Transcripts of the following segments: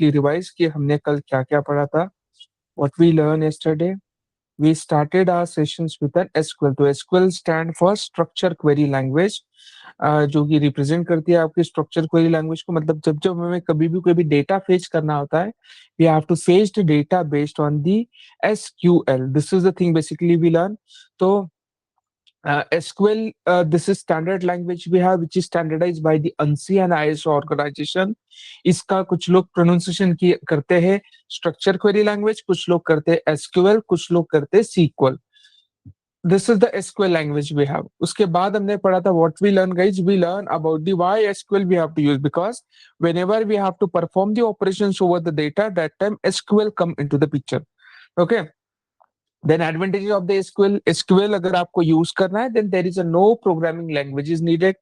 Quickly revise कि हमने कल क्या क्या पढ़ा था. What we learn yesterday. We started our sessions with an SQL. तो SQL stand for Structure Query Language, जो कि रिप्रेजेंट करती है आपकी स्ट्रक्चर क्वेरी लैंग्वेज को. मतलब जब जब हमें कभी भी कोई भी डेटा फेच करना होता है, we have to fetch the data based on the SQL. This is the thing basically we learn. तो SQL, this is standard language we have, which is standardized by the ANSI and ISO organization. इसका कुछ लोग pronunciation की करते हैं structure query language, कुछ लोग करते हैं SQL, कुछ लोग करते हैं SQL. This is the SQL language we have. उसके बाद हमने पढ़ा था what we learn guys. We learn about the why SQL we have to use, because whenever we have to perform the operations over the data, that time SQL come into the picture. Okay. Then advantages of the SQL अगर आपको use करना है, then there is a no programming language is needed.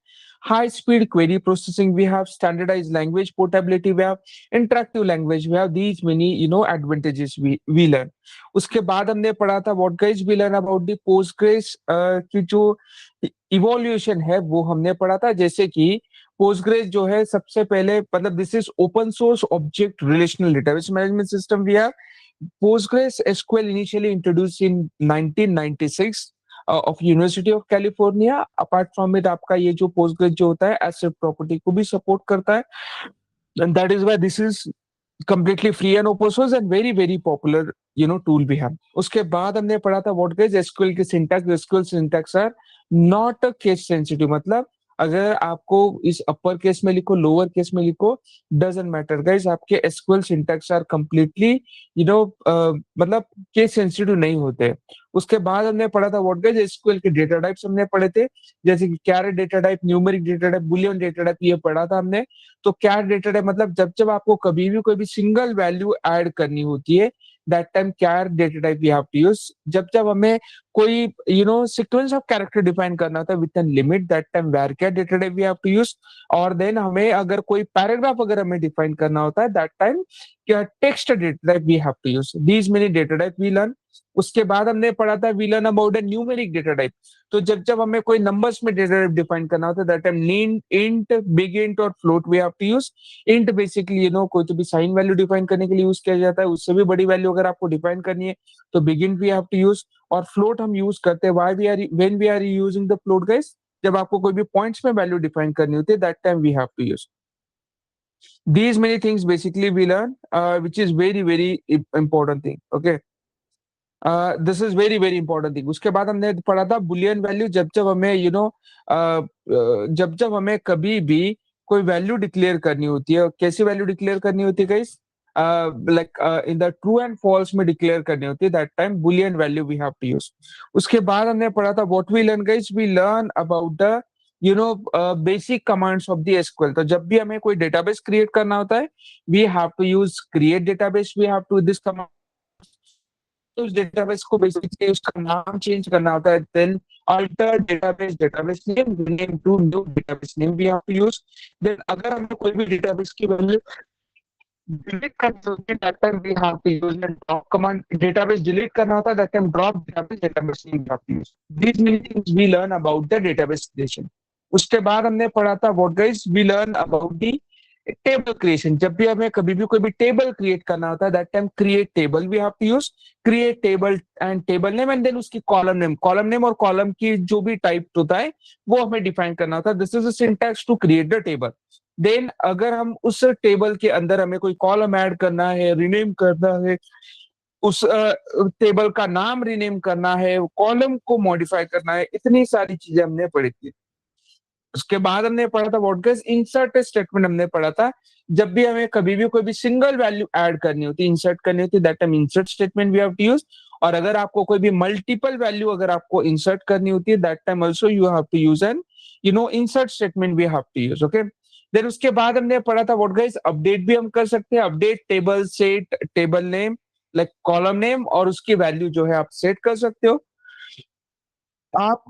High speed query processing we have, standardized language portability we have, interactive language we have. These many advantages we learn. उसके बाद हमने पढ़ा था what guys we learn about the Postgres की जो evaluation है वो हमने पढ़ा था. जैसे कि Postgres जो है सबसे पहले, मतलब this is open source object relational database management system we have. Postgres SQL initially introduced in 1996 of University of California. Apart from it, आपका ये जो Postgres जो होता है asset property को भी support करता है, and that is why this is completely free and open source and very very popular tool भी है. उसके बाद हमने पढ़ा था what guys SQL के syntax. SQL syntax are not a case sensitive. मतलब अगर आपको इस अपर केस में लिखो, लोअर केस में लिखो, डजंट मैटर गाइस. आपके एसक्यूएल सिंटैक्स आर कंप्लीटली मतलब केस सेंसिटिव नहीं होते. उसके बाद हमने पढ़ा था व्हाट गाइस एसक्यूएल के डेटा टाइप्स हमने पढ़े थे, जैसे कि caret data type, numeric data type, boolean data type, ये पढ़ा था हमने. तो कैरेट डेटा टाइप मतलब जब जब आपको कभी भी कोई भी सिंगल वैल्यू ऐड करनी होती है, that time caret data type we have to use. जब जब हमें कोई सीक्वेंस ऑफ कैरेक्टर डिफाइन करना होता है with an limit, that time varchar data type we have to use. और देन हमें अगर कोई पैराग्राफ अगर हमें डिफाइन करना होता है, दैट टाइम क्या text data type we have to use. These many data type we learn. उसके बाद हमने पढ़ा था we learn about a numeric data type. तो जब जब हमें कोई नंबर्स में डेटा टाइप डिफाइन करना होता है, that time int, big int और float we have to use. Int basically कोई तो भी साइन वैल्यू डिफाइन करने के लिए यूज किया जाता है. उससे भी बड़ी वैल्यू अगर आपको डिफाइन करनी है तो big int we have to use. और फ्लोट हम यूज करते हैं when we are using the float guys, जब आपको कोई भी पॉइंट्स में वैल्यू डिफाइन करनी होती है, that time we have to use. These many things basically we learn, which is very very important thing. Okay. This is very very important thing. उसके बाद हमने पढ़ा था बुलियन वैल्यू. जब जब हमें जब जब हमें कभी भी कोई वैल्यू डिक्लेयर करनी होती है, कैसी वैल्यू डिक्लेयर करनी होती है guys, like in the true and false में डिक्लेयर करनी होती है, that time boolean value we have to use. उसके बाद हमने पढ़ा था what we learn guys. We learn about the basic commands of the SQL. तो जब भी हमें कोई डेटाबेस क्रिएट करना होता है, we have to use create database. We have to this command. तो उस डेटाबेस को बेसिकली उसका नाम चेंज करना होता है. Then alter database name, rename to new database name we have to use. Then अगर हमें कोई भी डेटाबेस की वैल्यू डिलीट करनी होती है, that time we have to use the drop command. Database delete करना होता है, that time drop database name we have to use. These many things we learn about the database creation. उसके बाद हमने पढ़ा था what guys we learn about the table creation. जब भी हमें कभी भी कोई भी टेबल क्रिएट करना होता है, that time create table we have to use. Create table and table name and then उसकी कॉलम नेम और कॉलम की जो भी टाइप होता है वो हमें डिफाइन करना होता है. This is the syntax to create the table. Then अगर हम उस टेबल के अंदर हमें कोई कॉलम ऐड करना है, रिनेम करना है, उस टेबल का नाम रिनेम करना है, कॉलम को मॉडिफाई करना है, इतनी सारी चीजें हमने पढ़ी थी. उसके बाद हमने पढ़ा था व्हाट गाइस इंसर्ट स्टेटमेंट. हमने पढ़ा था जब भी हमें कभी भी कोई भी सिंगल वैल्यू ऐड करनी होती है, इंसर्ट करनी होती है, that time insert statement we have to use. और अगर आपको कोई भी मल्टीपल वैल्यू अगर आपको इंसर्ट करनी होती है, that time also you have to use an insert statement we have to use. Okay. Then उसके बाद हमने पढ़ा था व्हाट गाइस अपडेट भी हम कर सकते हैं. Update table set, table name, like column name और उसकी वैल्यू जो है आप सेट कर सकते हो. आप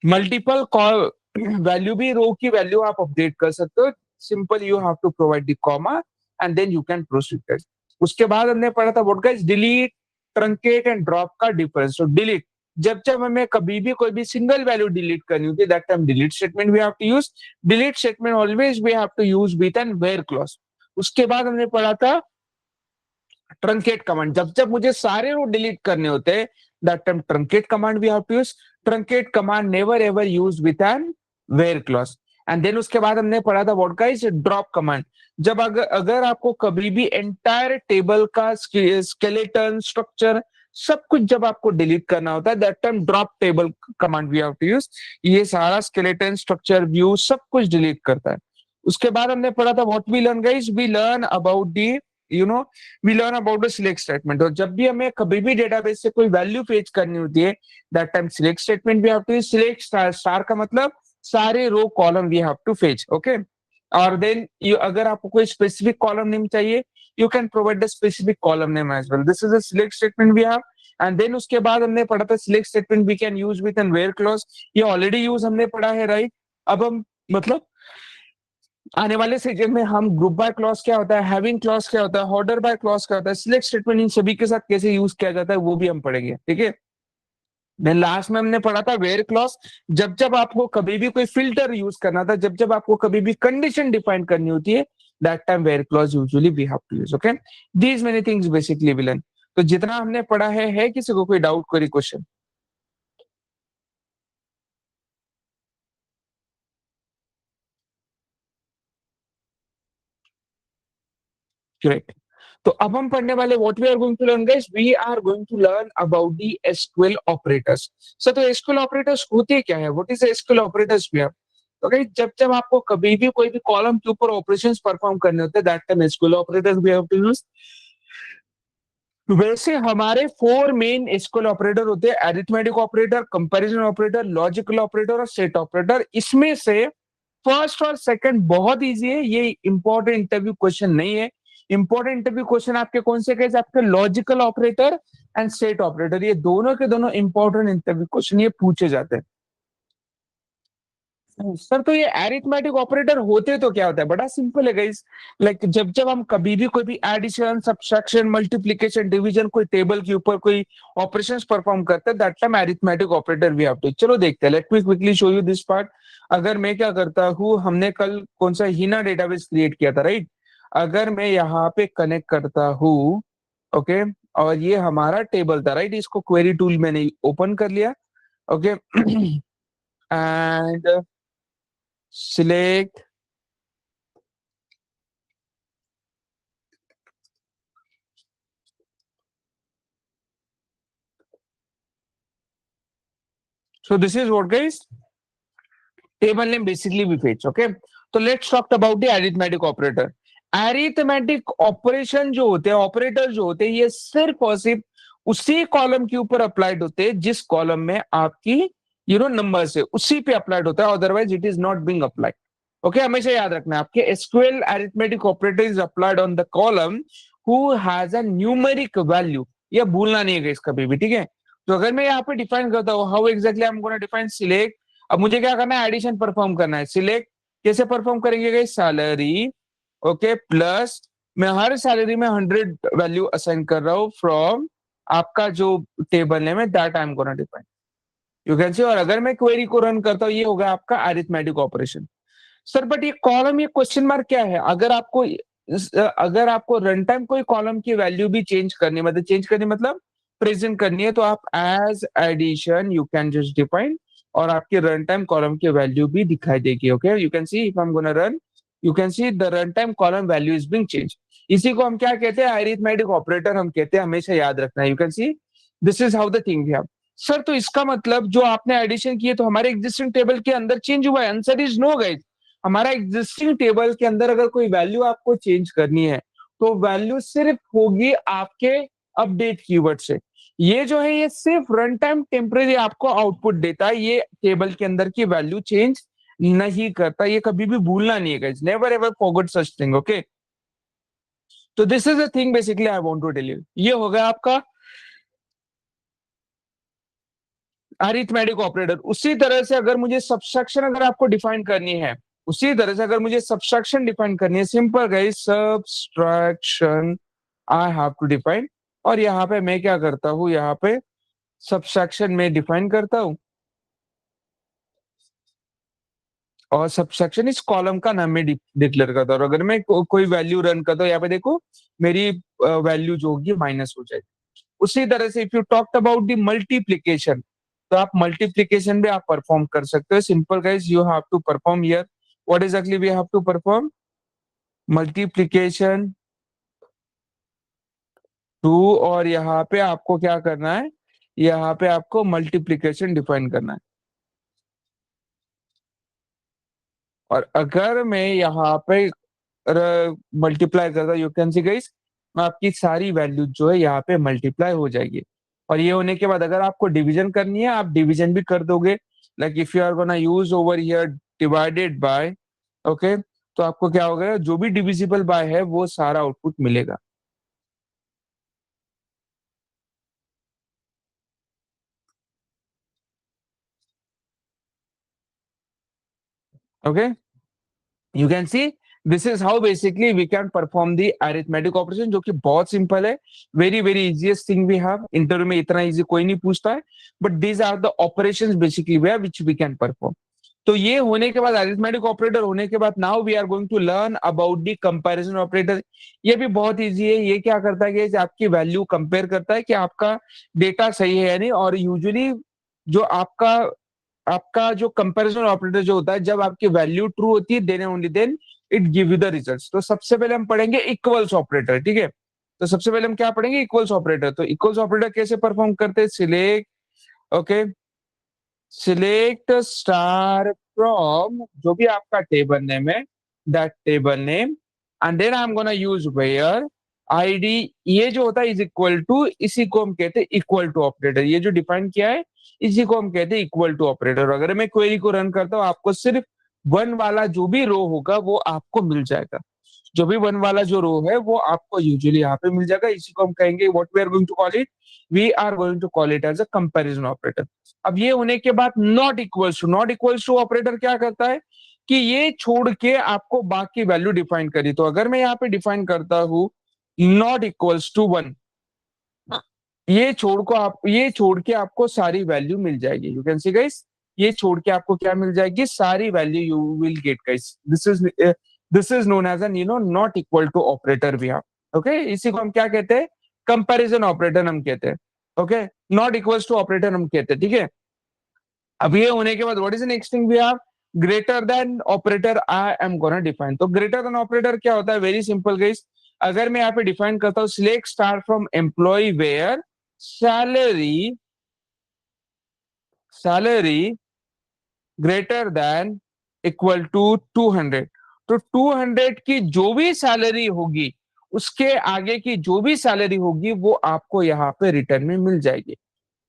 मल्टीपल कॉल वैल्यू भी, रो की वैल्यू आप अपडेट कर सकते हो. Simple you have to provide the comma and then you can proceed. उसके बाद हमने पढ़ा था what guys delete, truncate and drop का डिफरेंस. तो डिलीट, जब जब हमें कभी भी कोई भी सिंगल वैल्यू डिलीट करनी होती है, that time delete statement we have to use. Delete statement always we have to use with an where clause. उसके बाद हमने पढ़ा था ट्रंकेट कमांड। जब जब मुझे सारे रो डिलीट करने होते हैं, that time truncate command we have to use. Truncate command never ever use with an where clause. And then उसके बाद हमने पढ़ा था व्हाट गाइस ड्रॉप कमांड। जब अगर आपको कभी भी एंटायर टेबल का स्केलेटन स्ट्रक्चर सब कुछ जब आपको डिलीट करना होता है, that time drop table command we have to use. ये सारा स्केलेटन स्ट्रक्चर व्यू सब कुछ डिलीट करता है। उसके बाद हमने पढ़ा था what we learn guys, we learn about the you know we learn about the select statement. और जब भी हमें कभी भी डेटाबेस से कोई वैल्यू फेच करनी होती है, that time select statement we have to select star. Star का मतलब सारे row column we have to fetch, okay. और देन अगर आपको कोई स्पेसिफिक कॉलम नेम चाहिए, you can provide the specific column name as well. This is the select statement we have. And then उसके बाद हमने पढ़ा था select statement we can use with an where clause. ये ऑलरेडी यूज हमने पढ़ा है, राइट। अब हम मतलब आने वाले सेशन में हम ग्रुप बाय क्लॉज क्या होता है, हैविंग क्लॉज क्या होता है, ऑर्डर बाय क्लॉज क्या होता है, सिलेक्ट स्टेटमेंट इन सभी के साथ कैसे यूज किया जाता है वो भी हम पढ़ेंगे, ठीक है। देन लास्ट में हमने पढ़ा था वेयर क्लॉज। जब जब आपको कभी भी कोई फिल्टर यूज करना था, जब जब आपको कभी भी कंडीशन डिफाइन करनी होती है, that time where clause usually we have to use, okay. These many things basically we learn. तो जितना हमने पढ़ा है किसी को कोई डाउट, कोई क्वेश्चन? ग्रेट। तो अब हम पढ़ने वाले what we are going to learn guys, we are going to learn about the SQL operators. So तो एसक्यूएल ऑपरेटर्स होते क्या है, what is SQL operators we have. तो गाइस जब जब आपको कभी भी कोई भी कॉलम के ऊपर ऑपरेशंस परफॉर्म करने होते हैं, that time SQL operators we have to use. वैसे हमारे फोर मेन एसक्यूएल ऑपरेटर होते हैं, arithmetic operator, comparison operator, logical operator और सेट ऑपरेटर। इसमें से फर्स्ट और सेकंड बहुत इजी है, ये इंपॉर्टेंट इंटरव्यू क्वेश्चन नहीं है। इंपॉर्टेंट इंटरव्यू क्वेश्चन आपके कौन से कैसे, आपके logical operator and set operator, ये दोनों के दोनों इंपॉर्टेंट इंटरव्यू क्वेश्चन ये पूछे जाते हैं। सर तो ये अरिथमेटिक ऑपरेटर होते तो क्या होता है, बड़ा सिंपल है गाइस। लाइक जब जब हम कभी भी कोई भी एडिशन, सब्ट्रैक्शन, मल्टीप्लिकेशन, डिवीजन कोई टेबल के ऊपर कोई ऑपरेशंस परफॉर्म करते हैं, that time arithmetic operator we have to. चलो देखते हैं, let me quickly show you this part. अगर मैं क्या करता हूँ, हमने कल कौन सा हीना डेटाबेस क्रिएट किया था, राइट। अगर मैं यहाँ पे कनेक्ट करता हूँ, ओके, और ये हमारा टेबल था, राइट। इसको क्वेरी टूल मैंने ओपन कर लिया, okay. And select, so this is what guys table name basically we fetch, okay। तो let's talk about the arithmetic operator. Arithmetic operation जो होते हैं, ऑपरेटर जो होते हैं, ये सिर्फ और सिर्फ उसी कॉलम के ऊपर अप्लाइड होते हैं जिस कॉलम में आपकी नंबर्स है, उसी पे अप्लाइड होता है, otherwise it is not being applied, okay. हमेशा याद रखना है, आपके SQL arithmetic operator is applied on the column who has a numeric value. ये भूलना नहीं है कभी भी, ठीक है। तो अगर मैं यहाँ पे डिफाइन करता हूँ, how exactly I am gonna define select. अब मुझे क्या करना है, एडिशन परफॉर्म करना है। सिलेक्ट कैसे परफॉर्म करेंगे गाइस, सैलरी, ओके, प्लस मैं हर सैलरी में 100 वैल्यू असाइन कर रहा हूँ फ्रॉम आपका जो टेबल नेम है, that I am gonna define, you can सी। और अगर मैं क्वेरी को रन करता हूँ, ये होगा आपका अरिथमेटिक ऑपरेशन। सर बट ये कॉलम, ये क्वेश्चन मार्क क्या है, अगर आपको रन टाइम कोई कॉलम की वैल्यू भी चेंज करनी, मतलब चेंज करनी मतलब प्रेजेंट करनी है, तो आप as addition you can just define, और आपके रन टाइम कॉलम की वैल्यू भी दिखाई देगी, okay. You can see if I am gonna run, you can see the run time column value is being change. इसी को हम क्या कहते हैं, अरिथमेटिक ऑपरेटर हम कहते हैं, हमेशा याद रखना है। You can see this is how the thing we have. Sir तो इसका मतलब जो आपने एडिशन किए तो हमारे एग्जिस्टिंग टेबल के अंदर चेंज हुआ है, आंसर इज नो गाइस। हमारा एग्जिस्टिंग टेबल के अंदर अगर कोई वैल्यू आपको चेंज करनी है, तो वैल्यू सिर्फ होगी आपके अपडेट कीवर्ड से। ये जो है, ये सिर्फ रन टाइम टेम्परेरी आपको आउटपुट देता है, ये टेबल के अंदर की वैल्यू चेंज नहीं करता। ये कभी भी भूलना नहीं है guys, never ever forget such thing, okay. तो this is the thing basically I want to tell you. ये हो गया आपका अरिथमेटिक ऑपरेटर। उसी तरह से अगर मुझे सब्सट्रैक्शन अगर आपको डिफाइन करनी है, उसी तरह से अगर मुझे सब्सट्रैक्शन डिफाइन करनी है, simple guys, subtraction I have to define. और यहाँ पे मैं क्या करता हूँ, यहाँ पे सब्सट्रैक्शन में डिफाइन करता हूँ और सबसेक्शन इस कॉलम का नाम मैं डिक्लेयर करता हूँ। अगर मैं कोई वैल्यू रन करता हूँ, यहाँ पे देखो मेरी वैल्यू जो होगी माइनस हो जाएगी। उसी तरह से if you talked about the multiplication, तो आप मल्टीप्लीकेशन भी आप परफॉर्म कर सकते हो। Simple guys, you have to perform here what exactly we have to perform, multiplication too, और यहाँ पे आपको क्या करना है, यहाँ पे आपको मल्टीप्लीकेशन डिफाइन करना है। और अगर मैं यहाँ पे मल्टीप्लाई करता, यू कैन सी गाइस, आपकी सारी वैल्यू जो है यहाँ पे मल्टीप्लाई हो जाएगी। और ये होने के बाद अगर आपको डिवीजन करनी है, आप डिवीजन भी कर दोगे। Like if you are gonna use over here divided by, okay, तो आपको क्या होगा, जो भी डिविजिबल बाय है वो सारा आउटपुट मिलेगा। Okay, you can see this is how basically we can perform the arithmetic operation, जो कि बहुत सिंपल है। Very very easiest thing we have. Interview में इतना इजी कोई नहीं पूछता है, but these are the operations basically way which we can perform. तो ये होने के बाद, अरिथमेटिक ऑपरेटर होने के बाद, now we are going to learn about the comparison operator. ये भी बहुत इजी है। ये क्या करता है कि आपकी वैल्यू कंपेयर करता है कि आपका डेटा सही है या नहीं। और यूजुअली जो आपका आपका जो कंपैरिजन ऑपरेटर जो होता है, जब आपकी वैल्यू ट्रू होती है, then only then it give you the results. तो सबसे पहले हम पढ़ेंगे इक्वल्स ऑपरेटर, ठीक है। तो सबसे पहले हम क्या पढ़ेंगे, इक्वल्स ऑपरेटर। तो इक्वल्स ऑपरेटर कैसे परफॉर्म करते हैं, select, okay, select star from जो भी आपका टेबल नेम है, that table name, and then I am gonna use where ID. ये जो होता है इज इक्वल टू, इसी को हम कहते हैं इक्वल टू ऑपरेटर। ये जो डिफाइन किया है, इसी को हम कहते हैं इक्वल टू ऑपरेटर। अगर मैं क्वेरी को रन करता हूँ, आपको सिर्फ वन वाला जो भी रो होगा वो आपको मिल जाएगा। जो भी वन वाला जो रो है वो आपको यूजुअली यहाँ पे मिल जाएगा। इसी को हम कहेंगे, what we are going to call it, we are going to call it as a comparison operator. अब ये होने के बाद not equals to, not equals to operator क्या करता है कि ये छोड़ के आपको बाकी वैल्यू डिफाइन करी। तो अगर मैं यहाँ पे डिफाइन करता हूँ नॉट इक्वल्स टू वन, ये छोड़ के आपको सारी वैल्यू मिल जाएगी। यू कैन सी गाइस, ये छोड़ के आपको क्या मिल जाएगी, सारी value you will get guys. This is known as an not equal to operator भी आप, ओके। इसी को हम क्या कहते हैं, कंपैरिजन ऑपरेटर हम कहते हैं, okay. Not equals to operator हम कहते हैं, ठीक है। अब ये होने के बाद what is the next thing we have, greater than operator I am gonna define. तो ग्रेटर देन ऑपरेटर क्या होता है, वेरी सिंपल गाइस। अगर मैं यहाँ पे डिफाइन करता हूँ select star from employ where salary, salary greater than equal to 200, तो 200 की जो भी सैलरी होगी, उसके आगे की जो भी सैलरी होगी वो आपको यहाँ पे रिटर्न में मिल जाएगी।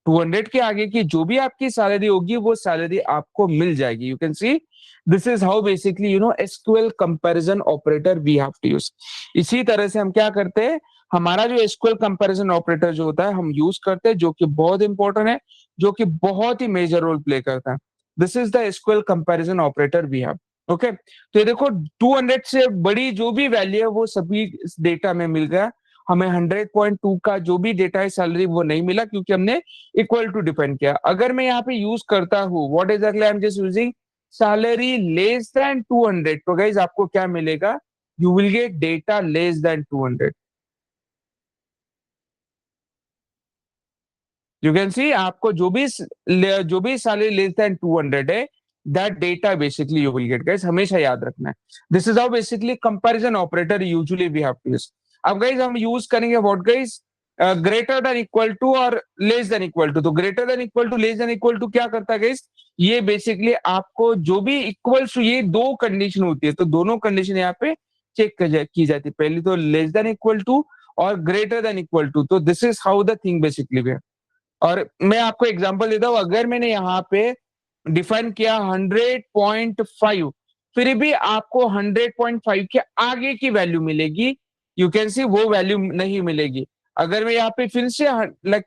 200 के आगे की जो भी आपकी सैलरी होगी वो सैलरी आपको मिल जाएगी। You can see this is how basically SQL comparison operator we have to use. इसी तरह से हम क्या करते हैं, हमारा जो एसक्यूएल कंपैरिजन ऑपरेटर जो होता है हम यूज करते हैं, जो कि बहुत इंपॉर्टेंट है, जो कि बहुत ही मेजर रोल प्ले करता है। This is the SQL comparison operator we have, okay. तो ये देखो 200 से बड़ी जो भी वैल्यू है वो सभी इस डेटा में मिल गया। हमें 100.2 का जो भी डेटा है सैलरी वो नहीं मिला, क्योंकि हमने इक्वल टू डिपेंड किया। अगर मैं यहाँ पे यूज करता हूँ what exactly I am just using salary less than 200, तो गाइज आपको क्या मिलेगा, you will get data less than 200। You can see आपको जो भी सैलरी लेस देन 200 है, that data basically you will get guys, हमेशा याद रखना है। This is how basically comparison operator usually we have to use. अब गाइस हम यूज करेंगे what guys, greater than equal to और लेस देन इक्वल टू। तो greater than equal to, less than equal to क्या करता है guys, ये basically आपको जो भी इक्वल टू, ये दो कंडीशन होती है, तो दोनों कंडीशन यहाँ पे चेक की जाती है। पहली तो लेस देन इक्वल टू और ग्रेटर देन इक्वल टू। तो this is how the thing basically way. और मैं आपको एग्जांपल देता हूं, अगर मैंने यहाँ पे डिफाइन किया 100.5, फिर भी आपको 100.5 के आगे की वैल्यू मिलेगी, यू कैन सी वो वैल्यू नहीं मिलेगी। अगर मैं यहाँ पे फिर से like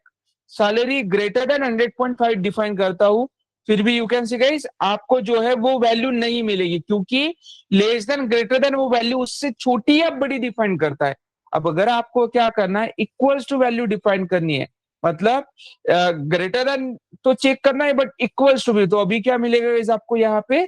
salary greater then 100.5 define करता हूँ, फिर भी यू कैन सी गाइस आपको जो है वो वैल्यू नहीं मिलेगी, क्योंकि लेस देन ग्रेटर देन वो वैल्यू उससे छोटी या बड़ी डिफाइन करता है। अब अगर आपको क्या करना है, इक्वल्स टू वैल्यू डिफाइन करनी है, मतलब ग्रेटर देन तो चेक करना है, बट इक्वल्स टू भी। तो अभी क्या मिलेगा इस आपको यहाँ पे,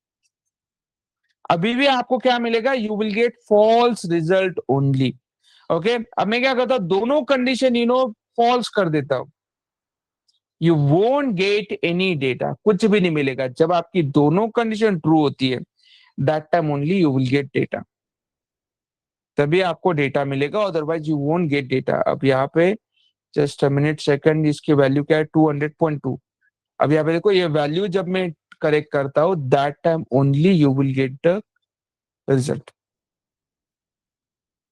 अभी भी आपको क्या मिलेगा, you will get false result only. Okay, अब मैं क्या करता हूं, दोनों कंडीशन फॉल्स कर देता हूं, you won't get any data, कुछ भी नहीं मिलेगा। जब आपकी दोनों कंडीशन ट्रू होती है, that time only you will get data, तभी आपको डेटा मिलेगा, otherwise you won't get data. अब यहाँ पे जस्ट अ मिनट सेकंड, इसकी वैल्यू क्या है 200.2। अब यहाँ पे देखो, ये वैल्यू जब मैं करेक्ट करता हूँ, that time only you will get the result.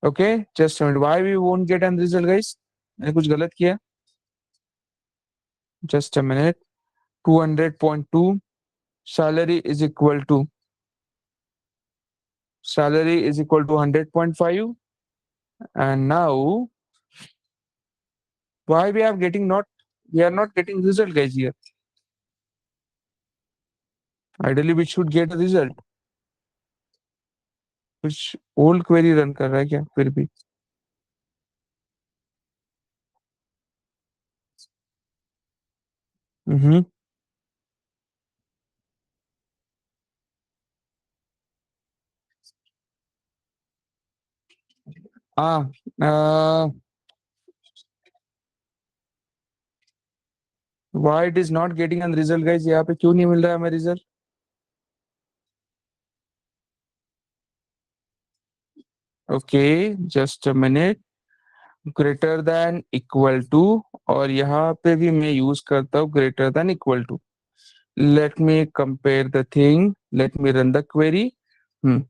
Okay, just why we won't get an result guys, मैंने कुछ गलत किया? Just a minute, 200.2 salary is equal to salary is equal to 100.5, and now why we are getting not, we are not getting result guys here? Ideally we should get a result। कुछ old query run कर रहा है क्या फिर भी? हम्म। हाँ, why it is not getting a result guys, यहाँ पे क्यों नहीं मिल रहा है हमें result? Okay, just a minute, greater than equal to, और यहाँ पे भी मैं यूज करता हूँ greater than equal to. let me compare the thing, let me run the query।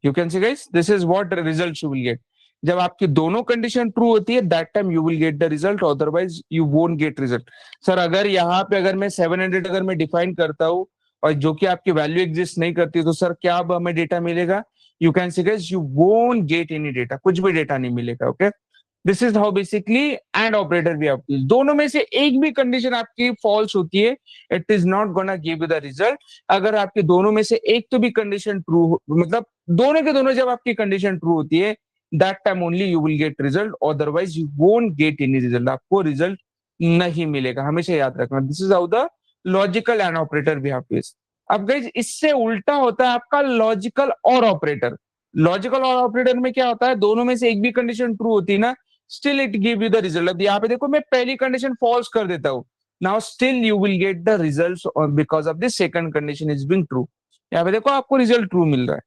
You can see guys, this is what the results you will get। जब आपकी दोनों कंडीशन ट्रू होती है, that time you will get the result, otherwise you won't get result. Sir अगर यहाँ पे अगर मैं 700 अगर मैं डिफाइन करता हूँ और जो कि आपकी वैल्यू एग्जिस्ट नहीं करती, तो सर क्या अब हमें डेटा मिलेगा? You can see guys, you won't get any data, कुछ भी डेटा नहीं मिलेगा। Okay, this is how basically and operator भी आपकी, दोनों में से एक भी कंडीशन आपकी फॉल्स होती है, it is not gonna give you the result. अगर आपके दोनों में से एक तो भी कंडीशन ट्रू, मतलब दोनों के दोनों जब आपकी कंडीशन ट्रू होती है, that time only you will get result, otherwise you won't get any result, आपको रिजल्ट नहीं मिलेगा। हमेशा याद रखना, this is how the logical and operator भी आपके। अब गाइज इससे उल्टा होता है आपका लॉजिकल और ऑपरेटर। लॉजिकल और ऑपरेटर में क्या होता है, दोनों में से एक भी कंडीशन ट्रू होती है ना, still it give you the result. अब यहाँ पे देखो, मैं पहली कंडीशन फॉल्स कर देता हूँ, now still you will get the results because of this second condition is being true. यहाँ पे देखो आपको रिजल्ट ट्रू मिल रहा है,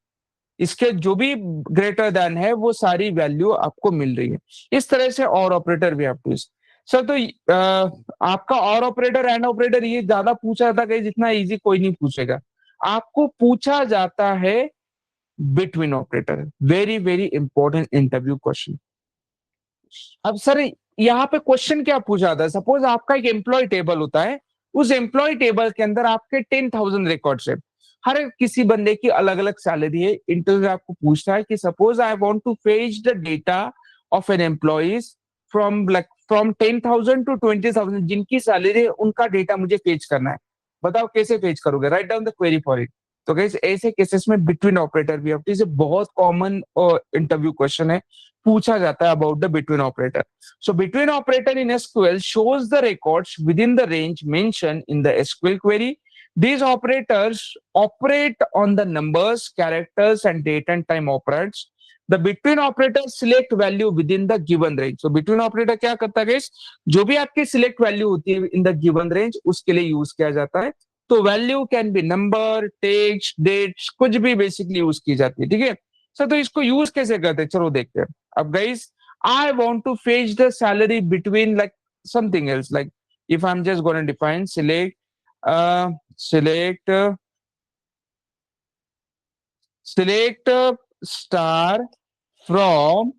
इसके जो भी ग्रेटर देन है वो सारी वैल्यू आपको मिल रही है। इस तरह से और ऑपरेटर भी आपको सर तो आपका और ऑपरेटर एंड ऑपरेटर ये ज्यादा पूछा जाता है, जितना इजी कोई नहीं पूछेगा। आपको पूछा जाता है between operator, very very important interview question. अब सर यहाँ पे क्वेश्चन क्या पूछा जाता है, सपोज आपका एक एम्प्लॉय टेबल होता है, उस एम्प्लॉय टेबल के अंदर आपके 10,000 रिकॉर्ड्स है, हर किसी बंदे की अलग अलग सैलरी है। इंटरव्यू आपको पूछता है कि suppose I want to fetch the data of an employees from 10,000 to 20,000, जिनकी सैलरी है उनका डेटा मुझे फेच करना है, बताओ कैसे फेच करोगे, write down the query for it. तो गाइस ऐसे केसेस में बिटवीन ऑपरेटर भी होती है, बहुत कॉमन इंटरव्यू क्वेश्चन है, पूछा जाता है about the between operator. So between operator in SQL shows the records within the range mentioned in the SQL query. These operators operate on the numbers, characters, and date and time operands. The between operator select value within the given range. So between operator क्या करता है guys? जो भी आपकी select value होती है in the given range, उसके लिए यूज किया जाता है। तो value can be number, text, dates, कुछ भी बेसिकली यूज की जाती है। ठीक है सर, तो इसको यूज कैसे करते हैं, चलो देखते हैं। अब guys I want to fetch the salary between like something else. Like if I'm just going to define select select star from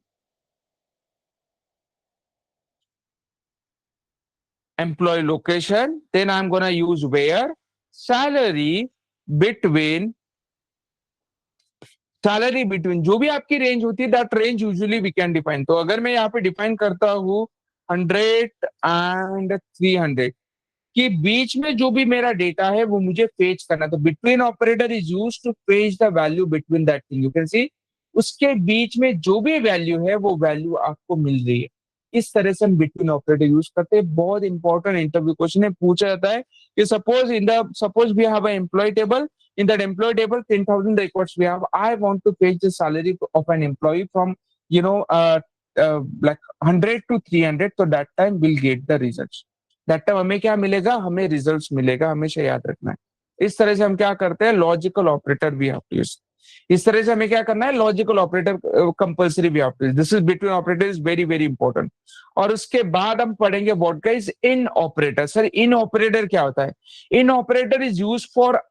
employee location, then I'm going to use where salary between salary between, जो भी आपकी range होती है that range usually we can define. तो अगर मैं यहाँ पे डिफाइन करता हूँ 100 एंड 300 के बीच में जो भी मेरा डेटा है वो मुझे फेच करना, तो between operator is use to fetch the value between that thing. You can see उसके बीच में जो भी वैल्यू है वो वैल्यू आपको मिल रही है। इस तरह से हम बिटवीन ऑपरेटर यूज करते हैं। बहुत इंपॉर्टेंट इंटरव्यू क्वेश्चन है, पूछा जाता है कि suppose we have a employ table In that employee table, 10,000 records we have. I want to fetch the salary of an employee from, like 100 to 300. So that time we'll get the results. That time हमें क्या मिलेगा, हमें results मिलेगा, हमेशा याद रखना है. इस तरह से हम क्या करते हैं, लॉजिकल ऑपरेटर भी आप यूज. इस तरह से हमें क्या करना है, लॉजिकल ऑपरेटर कंपल्सरी भी आप. This is between operator is very very important. और उसके बाद हम पढ़ेंगे what guys in operator. Sir in operator क्या होता है? इन ऑपरेटर इज यूज फॉर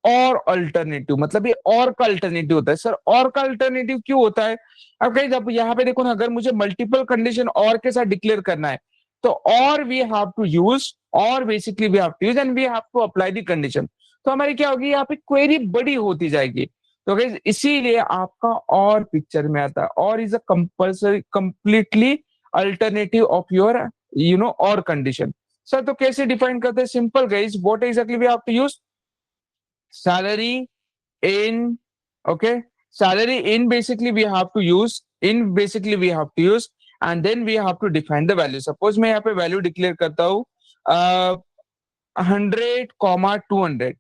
और अल्टरनेटिव. मतलब ये और का अल्टरनेटिव होता है. सर और का अल्टरनेटिव क्यों होता है? अब गाइस अब यहाँ पे देखो ना, अगर मुझे मल्टीपल कंडीशन और के साथ डिक्लेयर करना है तो और वी हैव टू यूज, और basically we have to use and we have to apply the condition. तो हमारी क्या होगी, यहाँ पे क्वेरी बड़ी होती जाएगी. तो गाइस इसीलिए आपका और पिक्चर में आता है. और is a compulsory completely alternative of your और कंडीशन. सर तो कैसे डिफाइन करते हैं? Simple guys, what exactly we have to use? salary in, okay, salary in basically we have to use, in basically we have to use, and then we have to define the value. Suppose मैं यहाँ पे value declare करता हूँ 100, 200.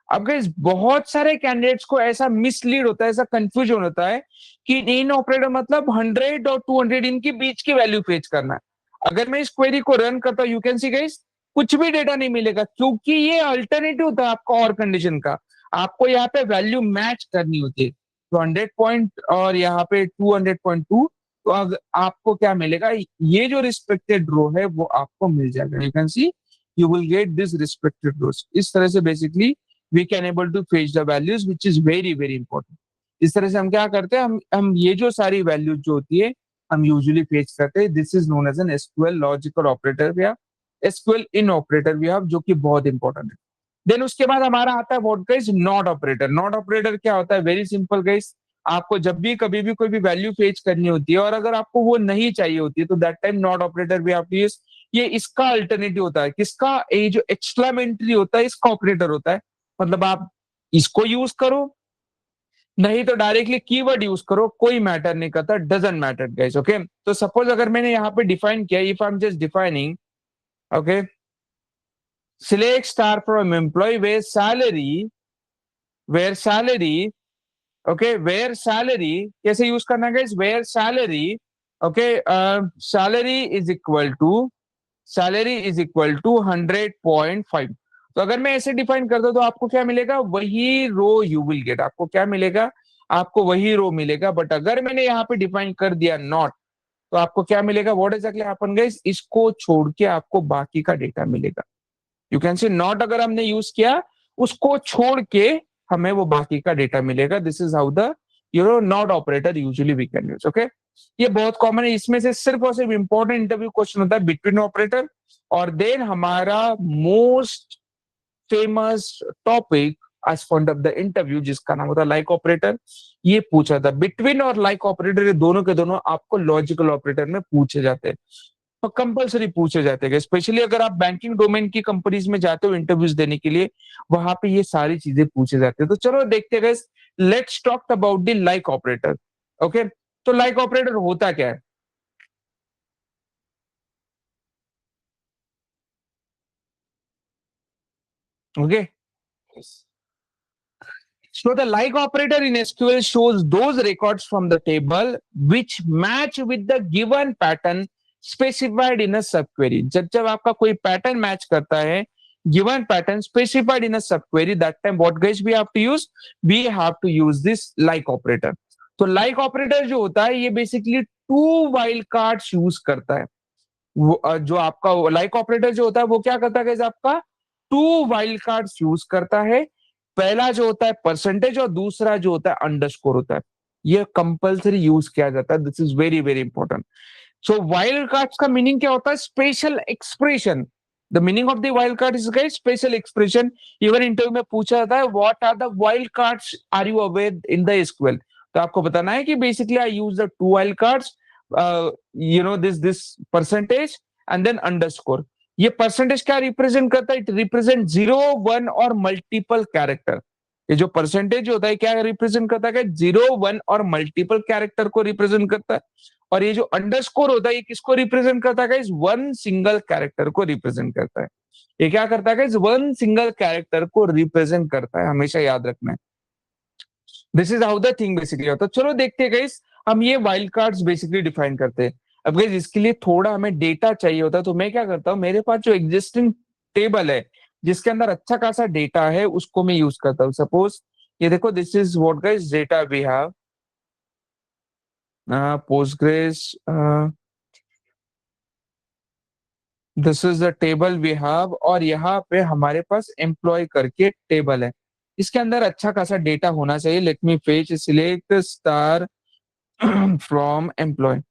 अब guys बहुत सारे candidates को ऐसा मिसलीड होता है, ऐसा कंफ्यूजन होता है कि इन ऑपरेटर मतलब 100 और 200 इनके बीच की वैल्यू फेच करना है. अगर मैं इस क्वेरी को रन करता हूँ, यू कैन सी गाइस कुछ भी डेटा नहीं मिलेगा, क्योंकि ये अल्टरनेटिव होता है आपका और कंडीशन का. आपको यहाँ पे वैल्यू मैच करनी होती है. तो 100 पॉइंट और यहाँ पे 200.2. तो आपको क्या मिलेगा, ये जो रिस्पेक्टेड रो है वो आपको मिल जाएगा. You can see you will get this respected rows. इस तरह से basically we can able to fetch the values which is very very important. इस तरह से हम क्या करते हैं, हम ये जो सारी वैल्यूज जो होती है हम यूजुअली फेच करते हैं. This is known as an SQL logical operator या एसक्यूएल इन ऑपरेटर भी आप, जो कि बहुत इंपॉर्टेंट है. देन उसके बाद हमारा आता है what guys not operator. Not operator क्या होता है? वेरी सिंपल गाइस, आपको जब भी कभी भी कोई भी वैल्यू फेच करनी होती है और अगर आपको वो नहीं चाहिए होती है तो दैट टाइम नॉट ऑपरेटर भी आप यूज. ये इसका अल्टरनेटिव होता है. किसका? ये जो एक्सक्लामेटरी होता है इसका ऑपरेटर होता है. मतलब आप इसको यूज करो, नहीं तो डायरेक्टली कीवर्ड यूज करो, कोई मैटर नहीं करता, डजंट मैटर गाइस. ओके, तो सपोज अगर मैंने यहाँ पे डिफाइन किया, if I am just defining, okay, select star from employ where salary, okay, where salary कैसे यूज करना है guys? Where salary, okay, salary is equal to 100.5. तो अगर मैं ऐसे डिफाइन करता हूं तो आपको क्या मिलेगा? वही रो यू विल गेट. आपको क्या मिलेगा? आपको वही रो मिलेगा. बट अगर मैंने यहाँ पे डिफाइन कर दिया नॉट, तो आपको क्या मिलेगा? What exactly happen guys? इसको छोड़ के आपको बाकी का डेटा मिलेगा. यू कैन से नॉट अगर हमने यूज किया, उसको छोड़ के हमें वो बाकी का डेटा मिलेगा. This is how the not operator usually we can use. Okay, ये बहुत कॉमन है. इसमें से सिर्फ और सिर्फ इंपॉर्टेंट इंटरव्यू क्वेश्चन होता है बिटवीन ऑपरेटर. और देन हमारा most famous topic as front of the interview जिसका नाम होता है लाइक ऑपरेटर. ये पूछा था. बिटवीन और लाइक ऑपरेटर ये दोनों के दोनों आपको लॉजिकल ऑपरेटर में पूछे जाते हैं, तो कंपलसरी पूछे जाते हैं. स्पेशली अगर आप बैंकिंग डोमेन की कंपनीज में जाते हो इंटरव्यूज देने के लिए, वहां पे ये सारी चीजें पूछे जाते हैं. तो चलो देखते हैं guys, let's talk about the like operator. Okay, तो लाइक ऑपरेटर होता क्या है? Okay, so the like operator in SQL shows those records from the table which match with the given pattern specified in a subquery. जब जब आपका कोई pattern match करता है given pattern specified in a subquery, that time what guys we have to use? We have to use this like operator. तो like operator जो होता है ये basically two wild cards use करता है. जो आपका लाइक ऑपरेटर जो होता है वो क्या करता है guys? आपका टू वाइल्ड कार्ड्स यूज करता है. पहला जो होता है परसेंटेज और दूसरा जो होता है अंडरस्कोर होता है. ये कंपलसरी यूज किया जाता है. This is very very important. So wild cards का मीनिंग क्या होता है? Special expression. The meaning of the wild card is guys special expression. Even interview में पूछा जाता है what are the wild cards are you aware in the SQL. तो आपको बताना है कि basically I use the two wild cards, this percentage and then underscore. ये परसेंटेज क्या रिप्रेजेंट करता है? इट रिप्रेजेंट 0, 1 और मल्टीपल कैरेक्टर. ये जो परसेंटेज होता है क्या रिप्रेजेंट करता है? 0, 1 और मल्टीपल कैरेक्टर को रिप्रेजेंट करता है. और ये जो अंडरस्कोर होता है ये किसको रिप्रेजेंट करता है? वन सिंगल कैरेक्टर को रिप्रेजेंट करता है. ये क्या करता है गाइस, वन सिंगल कैरेक्टर को रिप्रेजेंट करता है, हमेशा याद रखना है। This is how the thing basically होता है। चलो देखते हैं गाइस, हम ये वाइल्ड कार्ड्स बेसिकली डिफाइन करते हैं। अब गाइस इसके लिए थोड़ा हमें डेटा चाहिए होता है, तो मैं क्या करता हूँ, मेरे पास जो एग्जिस्टिंग टेबल है जिसके अंदर अच्छा खासा डेटा है उसको मैं यूज करता हूँ। सपोज ये देखो, this is what guys data we have, Postgres, this is the table we have, और यहाँ पे हमारे पास एम्प्लॉय करके टेबल है। इसके अंदर अच्छा खासा डेटा होना चाहिए। Let me fetch select star from employ,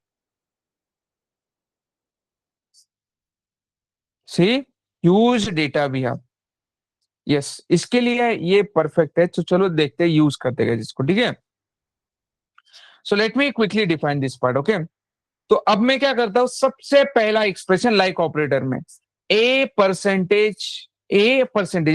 see huge data we have. Yes, इसके लिए ये परफेक्ट है। तो चलो देखते हैं यूज करते हैं जिसको, ठीक है। So let me quickly define this part, okay. तो अब मैं क्या करता हूं, सबसे पहला एक्सप्रेशन लाइक ऑपरेटर में ए परसेंटेज,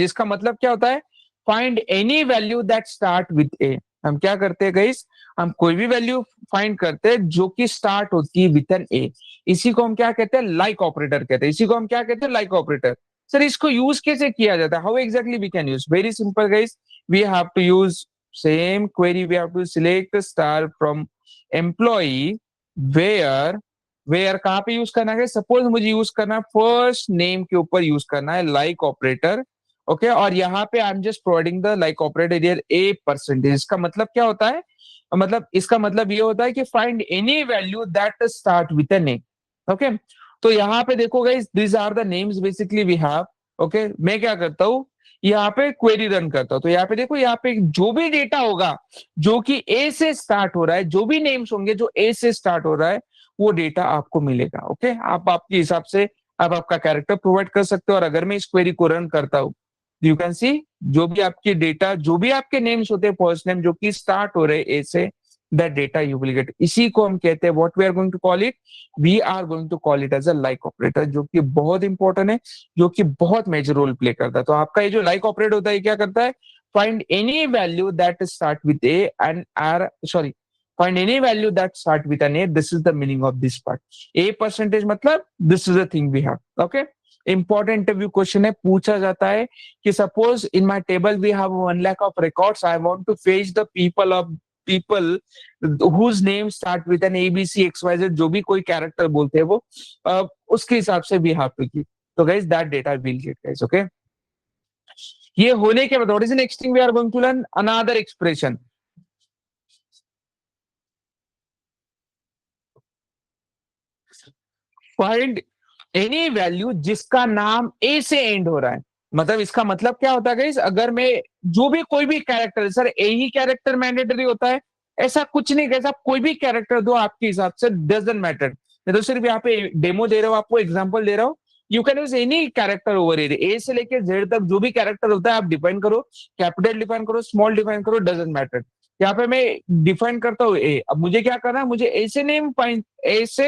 इसका मतलब क्या होता है, find any value that start with A. हम क्या करते हैं गाइस, हम कोई भी वैल्यू फाइंड करते हैं जो कि स्टार्ट होती है विथ एन ए, इसी को हम क्या कहते हैं, लाइक ऑपरेटर कहते हैं। इसी को हम क्या कहते हैं, लाइक ऑपरेटर। सर इसको यूज कैसे किया जाता है, how exactly we can use, very simple guys. We have to use same query, we have to select star from employee, where, where कहाँ पे यूज करना है, सपोज मुझे यूज करना है फर्स्ट नेम के ऊपर यूज करना है लाइक ऑपरेटर, ओके। और यहाँ पे I am just providing the like operator here a percentage. इसका मतलब क्या होता है, मतलब इसका मतलब ये होता है कि find any value that start with A name, okay. तो यहाँ पे देखो guys, this are the names basically we have, okay. मैं क्या करता हूँ, यहाँ पे क्वेरी रन करता हूँ। तो यहाँ पे देखो, यहाँ पे जो भी डेटा होगा जो कि ए से स्टार्ट हो रहा है, जो भी नेम्स होंगे जो ए से स्टार्ट हो रहा है, वो डेटा आपको मिलेगा, ओके। आप आपके हिसाब से आप आपका कैरेक्टर प्रोवाइड कर सकते हो। और अगर मैं इस क्वेरी को रन करता हूँ, यू कैन सी जो भी आपकी डेटा, जो भी आपके नेम्स होते हैं फर्स्ट नेम जो कि स्टार्ट हो रहे ए से, that data you will get. इसी को हम कहते हैं, what we are going to call it, we are going to call it as a like operator, जो कि बहुत इंपॉर्टेंट है, जो कि बहुत मेजर रोल प्ले करता है। तो आपका ये जो लाइक ऑपरेटर होता है क्या करता है, find any value that start with A and R, sorry, find any value that start with an A. This is the meaning of this part. A percentage मतलब this is the thing we have. Okay. Important interview question है, पूछा जाता है कि suppose in my table we have 1 lakh of records. I want to fetch the people whose name start with an A B C X Y Z, जो भी कोई character बोलते हैं वो, उसके हिसाब से we have to keep. तो guys that data will get guys. Okay. ये होने के बाद what is the next thing we are going to learn? Another expression. Find any value जिसका नाम ए से एंड हो रहा है। मतलब इसका मतलब क्या होता है गाइस, अगर मैं जो भी कोई भी कैरेक्टर, सर ए ही कैरेक्टर मैंडेटरी होता है, ऐसा कुछ नहीं गाइस, आप कोई भी कैरेक्टर दो आपके हिसाब से, डजंट मैटर। मैं तो सिर्फ यहाँ पे डेमो दे रहा हूँ, आपको एग्जांपल दे रहा हूँ। You can use any character over A से लेके जेड तक जो भी कैरेक्टर होता है आप डिफाइन करो, कैपिटल डिफाइन करो, स्मॉल डिफाइन करो, डजंट मैटर। यहाँ पे मैं डिफाइन करता हूँ ए। अब मुझे क्या करना है, मुझे ऐसे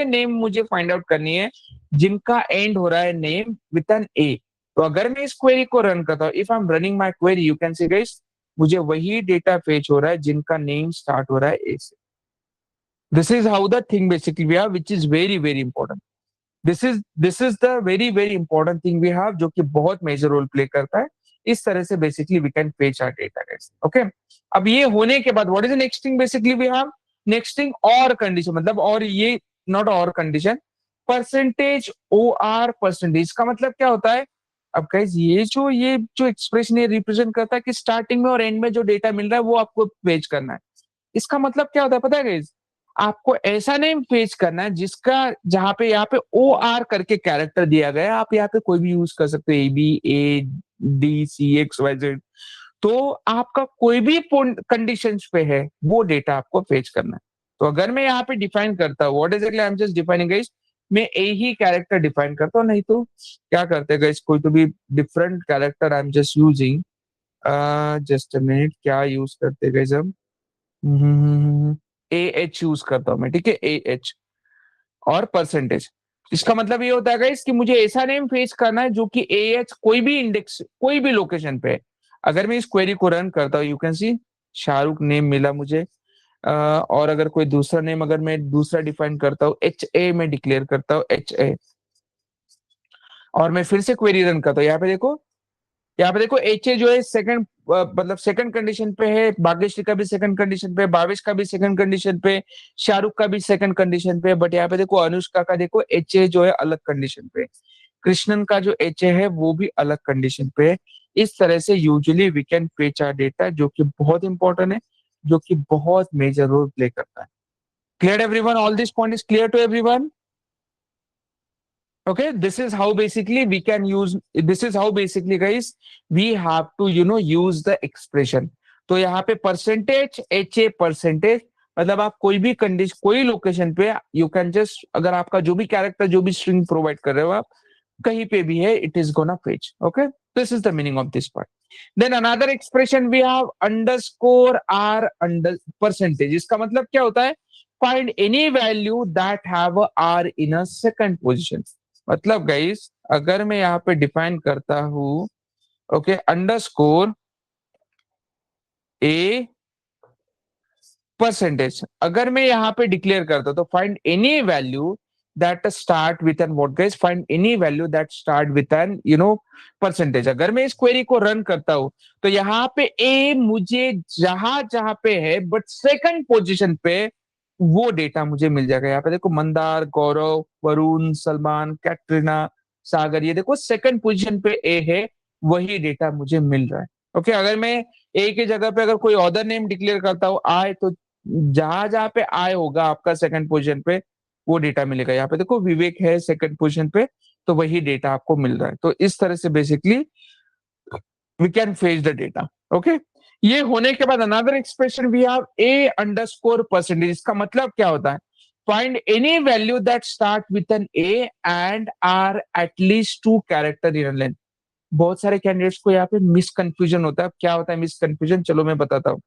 नेम मुझे फाइंड आउट करनी है जिनका एंड हो रहा है नेम विद एन ए। तो अगर मैं इस क्वेरी को रन करता हूँ, if I am running my query, you can see guys, मुझे वही डेटा फेच हो रहा है जिनका नेम स्टार्ट हो रहा है ए से। This is how the thing basically we have, which is very very important. This is the very very important thing we have, जो कि बहुत मेजर रोल प्ले करता है। इस तरह से basically we can fetch our data guys, okay. अब ये होने के बाद what is the next thing basically we have, next thing और कंडीशन, मतलब और ये नॉट और condition, percentage O R percentage का मतलब क्या होता है। अब गाइस ये जो एक्सप्रेशन ये रिप्रेजेंट करता है कि स्टार्टिंग में और एंड में जो डेटा मिल रहा है वो आपको फेच करना है। इसका मतलब क्या होता है पता है गाइस, आपको ऐसा नेम फेच करना है जिसका, जहां पे यहाँ पे ओ आर करके कैरेक्टर दिया गया है, आप यहाँ पे कोई भी यूज कर सकते हो, A B A D C X Y Z. तो आपका कोई भी कंडीशन पे है वो डेटा आपको फेच करना है। तो अगर मैं यहाँ पे डिफाइन करता हूँ, what exactly I am just defining guys, मैं ए ही कैरेक्टर डिफाइन करता हूँ, नहीं तो क्या करते हैं गाइस, कोई तो भी different character I am just using, just a minute, क्या यूज करते हैं गाइस हम, ए एच यूज करता हूं मैं, ठीक है, ए एच और परसेंटेज। इसका मतलब ये होता है गाइस कि मुझे ऐसा नेम फेच करना है जो कि ए एच कोई भी इंडेक्स, कोई भी लोकेशन पे है। अगर मैं इस क्वेरी को रन करता हूँ, you can C Shahrukh name मिला मुझे, और अगर कोई दूसरा नेम अगर मैं दूसरा डिफाइन करता हूँ, एच ए में डिक्लेयर करता हूँ, एच ए, और मैं फिर से क्वेरी रन करता हूँ। यहाँ पे देखो एच ए जो है सेकंड, मतलब सेकंड कंडीशन पे है, भाग्यश्री का भी सेकंड कंडीशन पे, भावेश का भी सेकंड कंडीशन पे, शाहरुख का भी सेकंड कंडीशन पे, बट यहाँ पे देखो अनुष्का का देखो एच ए जो है अलग कंडीशन पे, कृष्णन का जो एच ए है वो भी अलग कंडीशन पे है। इस तरह से usually we can fetch our data, जो कि बहुत इंपॉर्टेंट है, जो कि बहुत मेजर रोल प्ले करता है। Clear everyone? All this point is clear to everyone? Okay, this is how basically we can use, this is how basically guys we have to use the expression. तो यहाँ पे percentage H a percentage, मतलब आप कोई भी condition कोई location पे you can just, अगर आपका जो भी कैरेक्टर जो भी स्ट्रिंग प्रोवाइड कर रहे हो आप कहीं पे भी है, it is gonna fetch. Okay, this is the meaning of this part. Then another expression we have underscore R under percentage. इसका मतलब क्या होता है? Find any value that have R in a second position. मतलब guys अगर मैं यहाँ पे डिफाइन करता हूं, ओके, अंडरस्कोर ए परसेंटेज, अगर मैं यहाँ पे डिक्लेयर करता हूं तो find any value that start with N what guys, find any value that start with N percentage. अगर मैं इस क्वेरी को रन करता हूं तो यहाँ पे ए मुझे जहां जहां पे है बट सेकंड पोजीशन पे वो डेटा मुझे मिल जाएगा। यहाँ पे देखो मंदार, गौरव, वरुण, सलमान, कैटरीना, सागर, ये देखो सेकंड पोजीशन पे ए है, वही डेटा मुझे मिल रहा है। ओके, अगर मैं ए की जगह पे अगर कोई अदर नेम डिक्लेयर करता हूँ आय, तो जहां जहां पे आय होगा आपका सेकंड पोजीशन पे वो डेटा मिलेगा। यहाँ पे देखो विवेक है सेकंड पोजीशन पे, तो वही डेटा आपको मिल रहा है। तो इस तरह से basically we can fetch the data. Okay, ये होने के बाद another expression we have A underscore percentage. इसका मतलब क्या होता है? Find any value that start with an A and R at least two character in length. बहुत सारे कैंडिडेट्स को यहाँ पे मिसकंफ्यूजन होता है। क्या होता है मिसकंफ्यूजन? चलो मैं बताता हूँ।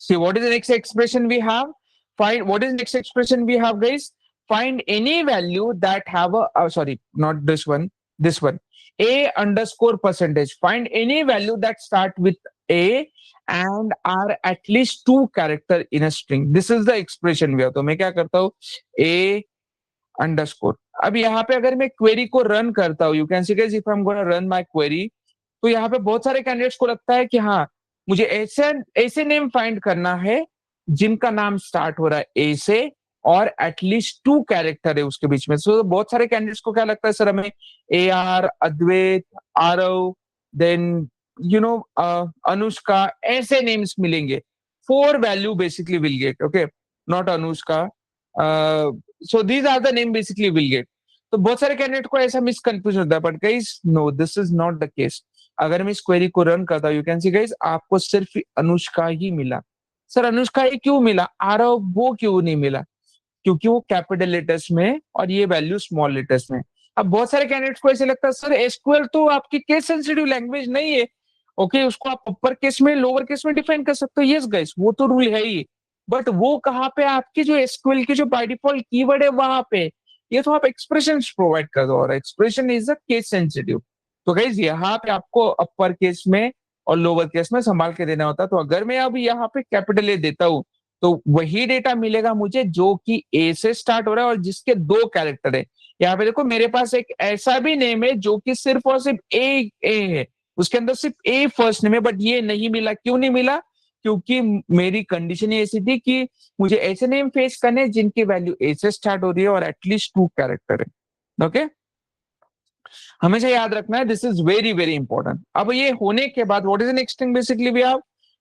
See, what is the next expression we have? Find what is next expression we have, guys? Find any value that have a sorry, not this one, this one. A underscore percentage. Find any value that start with A and are at least two character in a string. This is the expression we have. तो मैं क्या करता हूँ? A underscore. अब यहाँ पे अगर मैं क्वेरी को रन करता हूँ, you can see guys if I am gonna run my query, तो यहाँ पे बहुत सारे कैंडिडेट्स को लगता है कि हाँ मुझे ऐसे ऐसे नेम फाइंड करना है जिनका नाम स्टार्ट हो रहा है ए से और एटलीस्ट टू कैरेक्टर है उसके बीच में। सो बहुत सारे कैंडिडेट्स को क्या लगता है, सर हमें A R, Advait, Aarav, then Anushka, ऐसे नेम्स मिलेंगे। Four value basically will get, okay, not Anushka. So these are the name basically will get. तो बहुत सारे कैंडिडेट को ऐसा मिसकंफ्यूजन होता है, but guys no, this is not the case. अगर मैं इस क्वेरी को रन करता हूँ, यू कैन सी गाइस आपको सिर्फ अनुष्का ही मिला। सर अनुष्का ही क्यों मिला, आरव वो क्यों नहीं मिला? क्योंकि वो कैपिटल लेटर्स में और ये वैल्यू स्मॉल लेटर्स में। अब बहुत सारे कैंडिडेट्स को ऐसे लगता है सर एसक्यूएल तो आपकी केस सेंसिटिव लैंग्वेज नहीं है, ओके, उसको आप अपर केस में लोअर केस में डिफाइन कर सकते हो। यस गाइस, वो तो रूल है ही, बट वो कहाँ पे आपकी जो एसक्यूएल की जो बाय डिफॉल्ट कीवर्ड है वहां पे, ये तो आप एक्सप्रेशन प्रोवाइड कर दो और expression is a case sensitive. तो गाइज यहाँ पे आपको अपर केस में और लोअर केस में संभाल के देना होता है। तो अगर मैं अब यहाँ पे कैपिटल ए देता हूँ तो वही डेटा मिलेगा मुझे जो कि ए से स्टार्ट हो रहा है और जिसके दो कैरेक्टर है। यहाँ पे देखो मेरे पास एक ऐसा भी नेम है जो कि सिर्फ और सिर्फ ए है, उसके अंदर सिर्फ ए फर्स्ट नेम है, बट ये नहीं मिला। क्यों नहीं मिला? क्योंकि मेरी कंडीशन ही ऐसी थी कि मुझे ऐसे नेम फेस करने जिनकी वैल्यू ए से स्टार्ट हो रही है और एटलीस्ट टू कैरेक्टर है। ओके, हमेशा याद रखना है, this is very very important. अब ये होने के बाद what is the next thing basically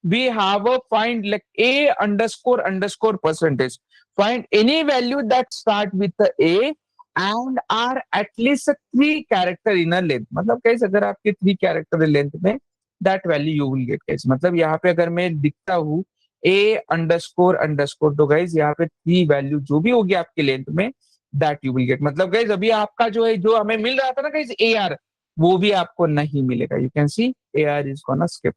we have a find like a underscore percentage, find any value that start with the a and are at least a 3 character in a length। मतलब कैसे, अगर आपके 3 character length में that value you will gate कैसे। मतलब यहाँ पे अगर मैं दिखता हूँ a अंडरस्कोर, तो गाइज यहाँ पे 3 वैल्यू जो भी होगी आपके लेंथ में दैट यू विल गेट। मतलब गाइज अभी आपका जो है जो हमें मिल रहा था ना गाइज ए आर, वो भी आपको नहीं मिलेगा। You can see A R is gonna skip.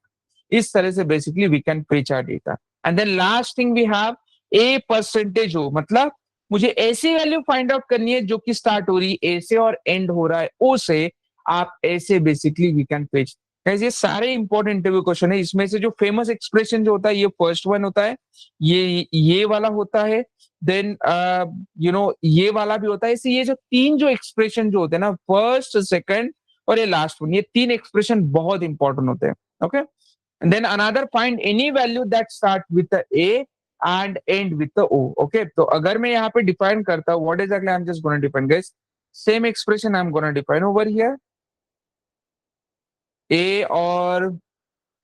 इस तरह से basically we can fetch our data. And then last thing we have A percentage हो, मतलब मुझे ऐसी वैल्यू फाइंड आउट करनी है जो कि स्टार्ट हो रही है ए से और एंड हो रहा है ओ से। आप ऐसे basically we can fetch. Guys, ये सारे इंपॉर्टेंट इंटरव्यू क्वेश्चन है। इसमें से जो फेमस एक्सप्रेशन जो होता है ये फर्स्ट वन होता है, ये वाला होता है, देन ये वाला भी होता है। इससे ये जो तीन जो एक्सप्रेशन जो होते हैं ना, फर्स्ट, सेकंड और ये लास्ट वन, ये तीन एक्सप्रेशन बहुत इंपॉर्टेंट होते हैं। Okay, and then another, find any value that start with A and end with O. Okay, तो अगर मैं यहाँ पे डिफाइन करता हूँ, what exactly I am just gonna define guys, same expression I am gonna define over here, A और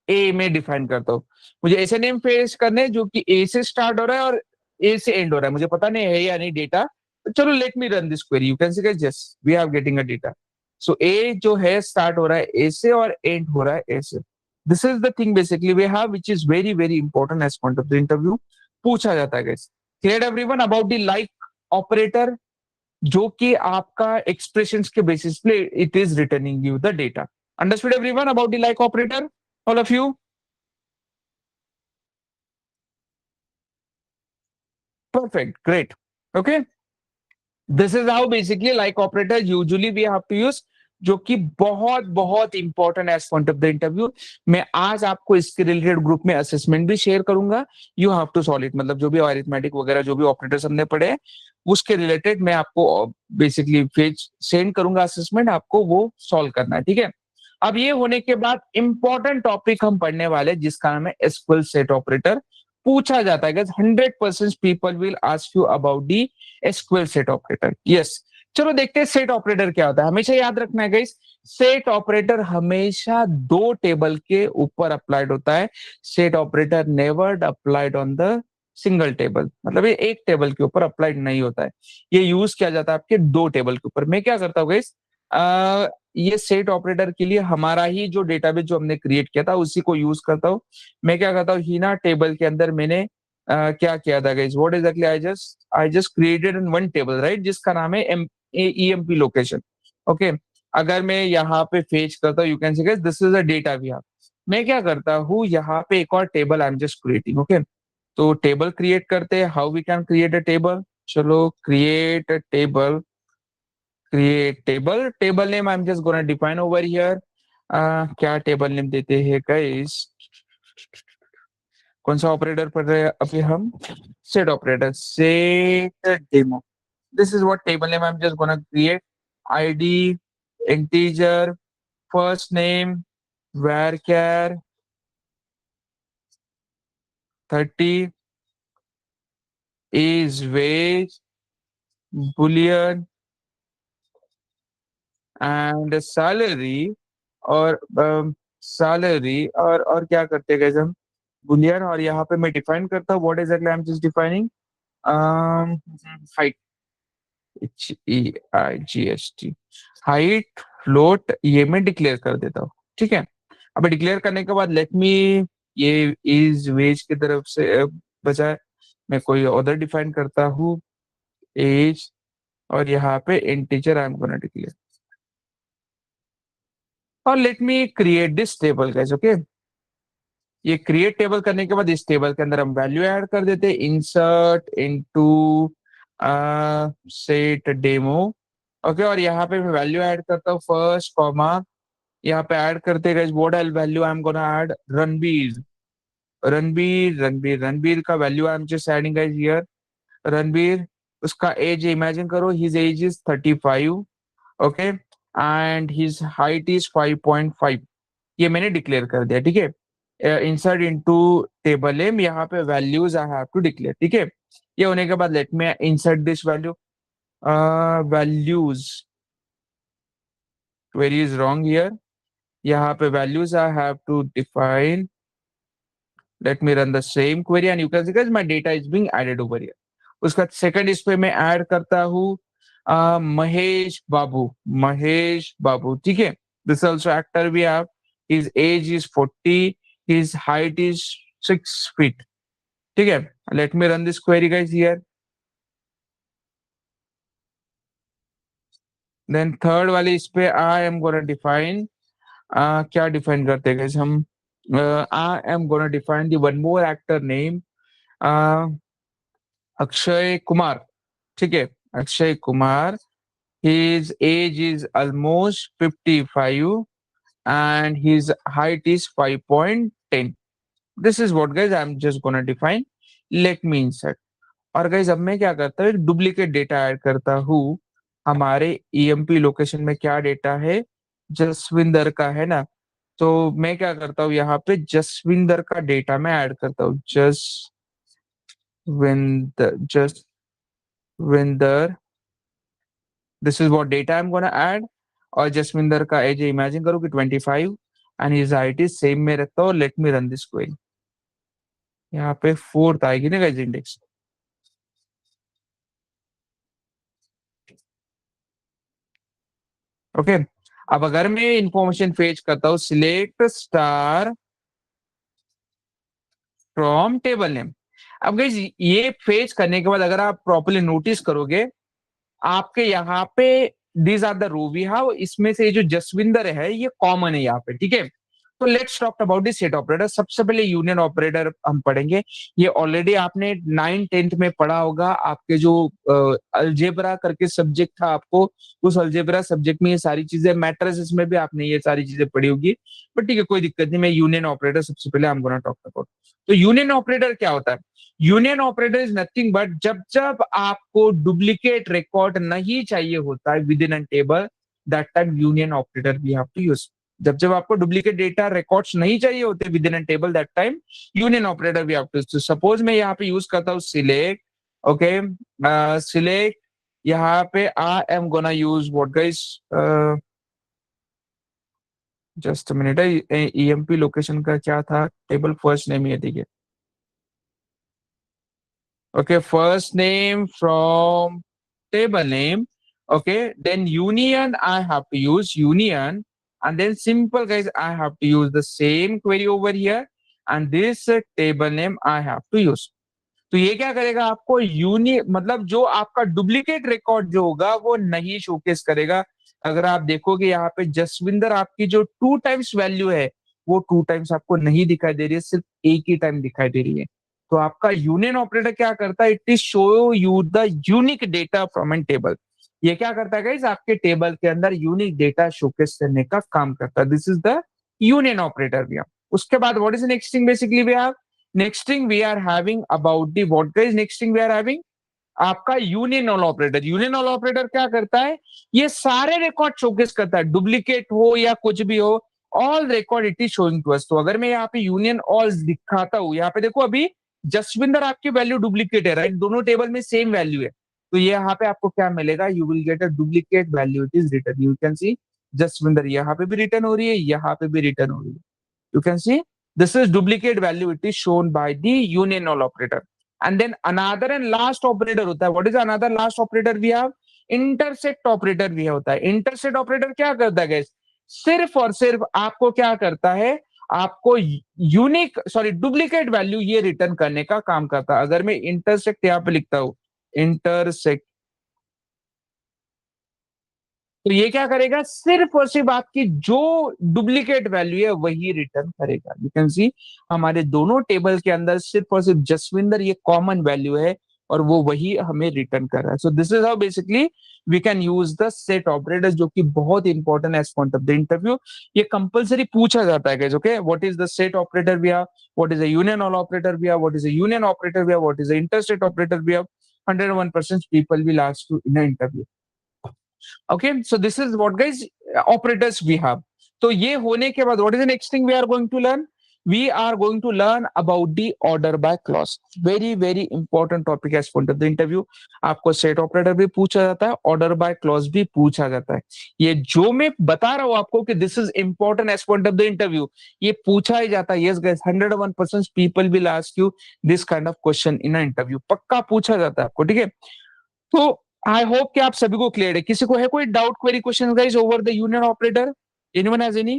A में define करता हूँ। मुझे ऐसे नेम फेस करने जो कि ए से स्टार्ट हो रहा है और ए से एंड हो रहा है, मुझे पता नहीं है या नहीं डेटा। तो चलो let me run this query, you can see just we are getting a data. So A जो है स्टार्ट हो रहा है ए से और एंड हो रहा है ए से। This is the thing basically we have which is very very important as point of the interview, पूछा जाता है guys. Clear everyone about the like operator, जो कि आपका एक्सप्रेशंस के बेसिस पे it is returning you the data. Understood everyone about the like operator, all of you? Perfect, great. Okay, this is how basically like operator usually we have to use, जो कि बहुत बहुत important as point of the interview. मैं आज आपको इसके related group में assessment भी शेयर करूंगा, you have to solve it. मतलब जो भी अरिथमेटिक वगैरह जो भी ऑपरेटर्स हमने पढ़े हैं उसके रिलेटेड मैं आपको बेसिकली पेज सेंड करूंगा असेसमेंट, आपको वो सॉल्व करना है, ठीक है। अब ये होने के बाद इंपॉर्टेंट टॉपिक हम पढ़ने वाले जिसका नाम है एसक्यूएल सेट ऑपरेटर। पूछा जाता है 100% people will ask you about the SQL set operator. Yes, चलो देखते हैं सेट ऑपरेटर क्या होता है। हमेशा याद रखना है गाइस, सेट ऑपरेटर हमेशा दो टेबल के ऊपर अप्लाइड होता है। Set operator never applied on the single table, मतलब ये एक टेबल के ऊपर अप्लाइड नहीं होता है। ये यूज किया जाता है आपके दो टेबल के ऊपर। मैं क्या करता हूँ गाइस, ये सेट ऑपरेटर के लिए हमारा ही जो डेटाबेस जो हमने क्रिएट किया था उसी को यूज करता हूँ। मैं क्या करता हूँ, हीना टेबल के अंदर मैंने क्या किया था guys, what exactly I just created in one table right, जिसका नाम है ईएमपी लोकेशन। ओके, अगर मैं यहाँ पे फेच करता हूँ, you can see guys this is a data we have. मैं क्या करता हूँ, यहाँ पे एक और table I am just creating. Okay, तो टेबल क्रिएट करते हैं। How we can create a table, चलो create a table, create table, table name I am just gonna define over here. क्या टेबल नेम देते हैं गाइस, कौन सा operator पढ़ रहे हैं अभी हम, set operator, set demo. This is what table name I am just gonna create. ID, integer, first name, varchar 30 is wage, boolean and salary. और सैलरी और क्या करते हैं हम, बुलियन, और यहाँ पे मैं डिफाइन करता हूँ what exactly I am just defining, height, HEIGST, height, float, ये मैं डिक्लेयर कर देता हूँ, ठीक है। अब डिक्लेयर करने के बाद लेट मी, ये इज वेज की तरफ से बजाय मैं कोई अदर डिफाइन करता हूँ, एज, और यहाँ पे integer I am gonna declare, और let me create this table guys. Okay, ये क्रिएट टेबल करने के बाद इस टेबल के अंदर हम वैल्यू ऐड कर देते हैं, insert into set demo. Okay, और यहाँ पे मैं वैल्यू ऐड करता हूँ फर्स्ट कॉमा, यहाँ पे ऐड करते गए what all value I am gonna add, Ranbir, Ranbir का value I am just adding guys here. Ranbir, उसका एज इमेजिन करो, his age is 35। Okay, and his height is 5.5। ये मैंने डिक्लेयर कर दिया, ठीक है। इंसर्ट इनटू टेबल एम, यहाँ पे values I have to declare, ठीक है। ये होने के बाद let me insert this value, values, query is wrong here, यहाँ पे values I have to define. Let me run the same query and you can see guys my data is being added over here. उसका second इस पे मैं add करता हूँ महेश बाबू, महेश बाबू, ठीक है। This also actor we have, his age is 40, his height is 6 feet, ठीक है। Let me run this query guys here. Then third वाली इस पे आई एम गोना डिफाइन, क्या डिफाइन करते हैं guys हम, I am gonna define the one more actor name, Akshay Kumar, ठीक है। Akshay Kumar, his age is almost 55, and his height is 5.10. This is what guys I'm just gonna define. Let me insert. और guys अब मैं क्या करता हूँ, एक डुप्लीकेट डेटा ऐड करता हूँ। हमारे ईएमपी लोकेशन में क्या डेटा है, जसविंदर का है ना। तो मैं क्या करता हूँ, यहाँ पे जसविंदर का डेटा मैं ऐड करता हूँ। Jaswinder, this is what data I am gonna add. और जसविंदर का एज इमेजिन करो कि 25 and his height is same में रखता हूँ। Let me run this query. यहाँ पे फोर्थ आएगी ना गाइज इंडेक्स। ओके, अब अगर मैं इंफॉर्मेशन फेच करता हूँ, select star from table name. अब गाइस ये फेच करने के बाद अगर आप प्रॉपर्ली नोटिस करोगे, आपके यहाँ पे these are the row we have, इसमें से ये जो जसविंदर है ये कॉमन है यहाँ पे, ठीक है। तो let's talk about the set operator. सबसे पहले यूनियन ऑपरेटर हम पढ़ेंगे। ये ऑलरेडी आपने 9th 10th में पढ़ा होगा। आपके जो अलजेब्रा करके सब्जेक्ट था आपको, उस अलजेब्रा सब्जेक्ट में ये सारी चीजें, मैट्रिसेस में भी आपने ये सारी चीजें पढ़ी होगी। बट ठीक है, कोई दिक्कत नहीं। मैं यूनियन ऑपरेटर सबसे पहले हम गोना टॉक अबाउट। तो यूनियन ऑपरेटर क्या होता है? Union operator is nothing but, जब जब आपको डुप्लीकेट रिकॉर्ड नहीं चाहिए होता है within a table, that time union operator we have to use. जब जब आपको डुप्लीकेट डेटा रिकॉर्ड्स नहीं चाहिए होते within a table, that time union operator we have to use. Suppose मैं यहाँ पे यूज करता हूँ सिलेक्ट। ओके, सिलेक्ट, यहाँ पे I am gonna use what guys, just minute है। ईएमपी लोकेशन का क्या था, टेबल फर्स्ट नेम ही है, ठीक है। Okay, first name from table name. Okay, then union I have to use union, and then simple guys I have to use the same query over here, and this table name I have to use. तो ये क्या करेगा, आपको uni मतलब जो आपका duplicate record जो होगा वो नहीं शोकेस करेगा। अगर आप देखोगे यहाँ पे जसविंदर आपकी जो 2 टाइम्स वैल्यू है, वो 2 टाइम्स आपको नहीं दिखाई दे रही है, सिर्फ एक ही टाइम दिखाई दे रही है। तो आपका यूनियन ऑपरेटर क्या करता है, it is show you the unique data from an table. ये क्या करता है गाइस, आपके टेबल के अंदर यूनिक डेटा शोकेस करने का काम करता है। This is the union operator भैया। उसके बाद what is next thing, basically भैया next thing we are having about the what guys, next thing we are having आपका union all operator. Union all operator क्या करता है, ये सारे रिकॉर्ड शोकेस करता है, डुप्लीकेट हो या कुछ भी हो, all record it is showing to us. तो अगर मैं यहाँ पे यूनियन ऑल दिखाता हूँ, यहाँ पे देखो अभी जसविंदर आपकी वैल्यू डुप्लीकेट है, राइट, दोनों टेबल में सेम वैल्यू है। तो ये यहाँ पे आपको क्या मिलेगा, you will get a duplicate value, it is return. You can see Jaswinder यहाँ पे भी रिटर्न हो रही है, यहाँ पे भी रिटर्न हो रही है। You can see this is duplicate value, it is shown by the union null operator. And then another and last operator होता है। What is another last operator we have? Intersect operator भी होता है। Intersect operator क्या करता है guys? सिर्फ और सिर्फ आपको क्या करता है, आपको यूनिक सॉरी डुप्लीकेट वैल्यू ये रिटर्न करने का काम करता है। अगर मैं इंटरसेक्ट यहाँ पे लिखता हूँ, इंटरसेक्ट, तो ये क्या करेगा, सिर्फ और सिर्फ आपकी जो डुप्लीकेट वैल्यू है वही रिटर्न करेगा। यू कैन सी हमारे दोनों टेबल के अंदर सिर्फ और सिर्फ जसविंदर ये कॉमन वैल्यू है और वो वही हमें रिटर्न कर रहा है। So this is how basically we can use the set operator, जो कि बहुत important as point of the interview. ये कंपल्सरी पूछा जाता है guys. Okay, what is the set operator we have, what is the union all operator we have, what is the union operator we have, what is the intersect operator we have. 101% people will ask to in interview. Okay, so this is what guys operators we have. तो ये होने के बाद what is the next thing we are going to learn? We are going to learn about the order by clause. Very very important topic as point of the interview. आपको set operator भी पूछा जाता है, order by clause भी पूछा जाता है। ये जो मैं बता रहा हूँ आपको कि this is important as point of the interview, ये पूछा ही जाता है। Yes guys, 101% people will ask you this kind of question in an interview. पक्का पूछा जाता है आपको, ठीक है। तो आई होप कि आप सभी को क्लियर है। किसी को है कोई doubt, query, question guys over the union operator? Anyone has any?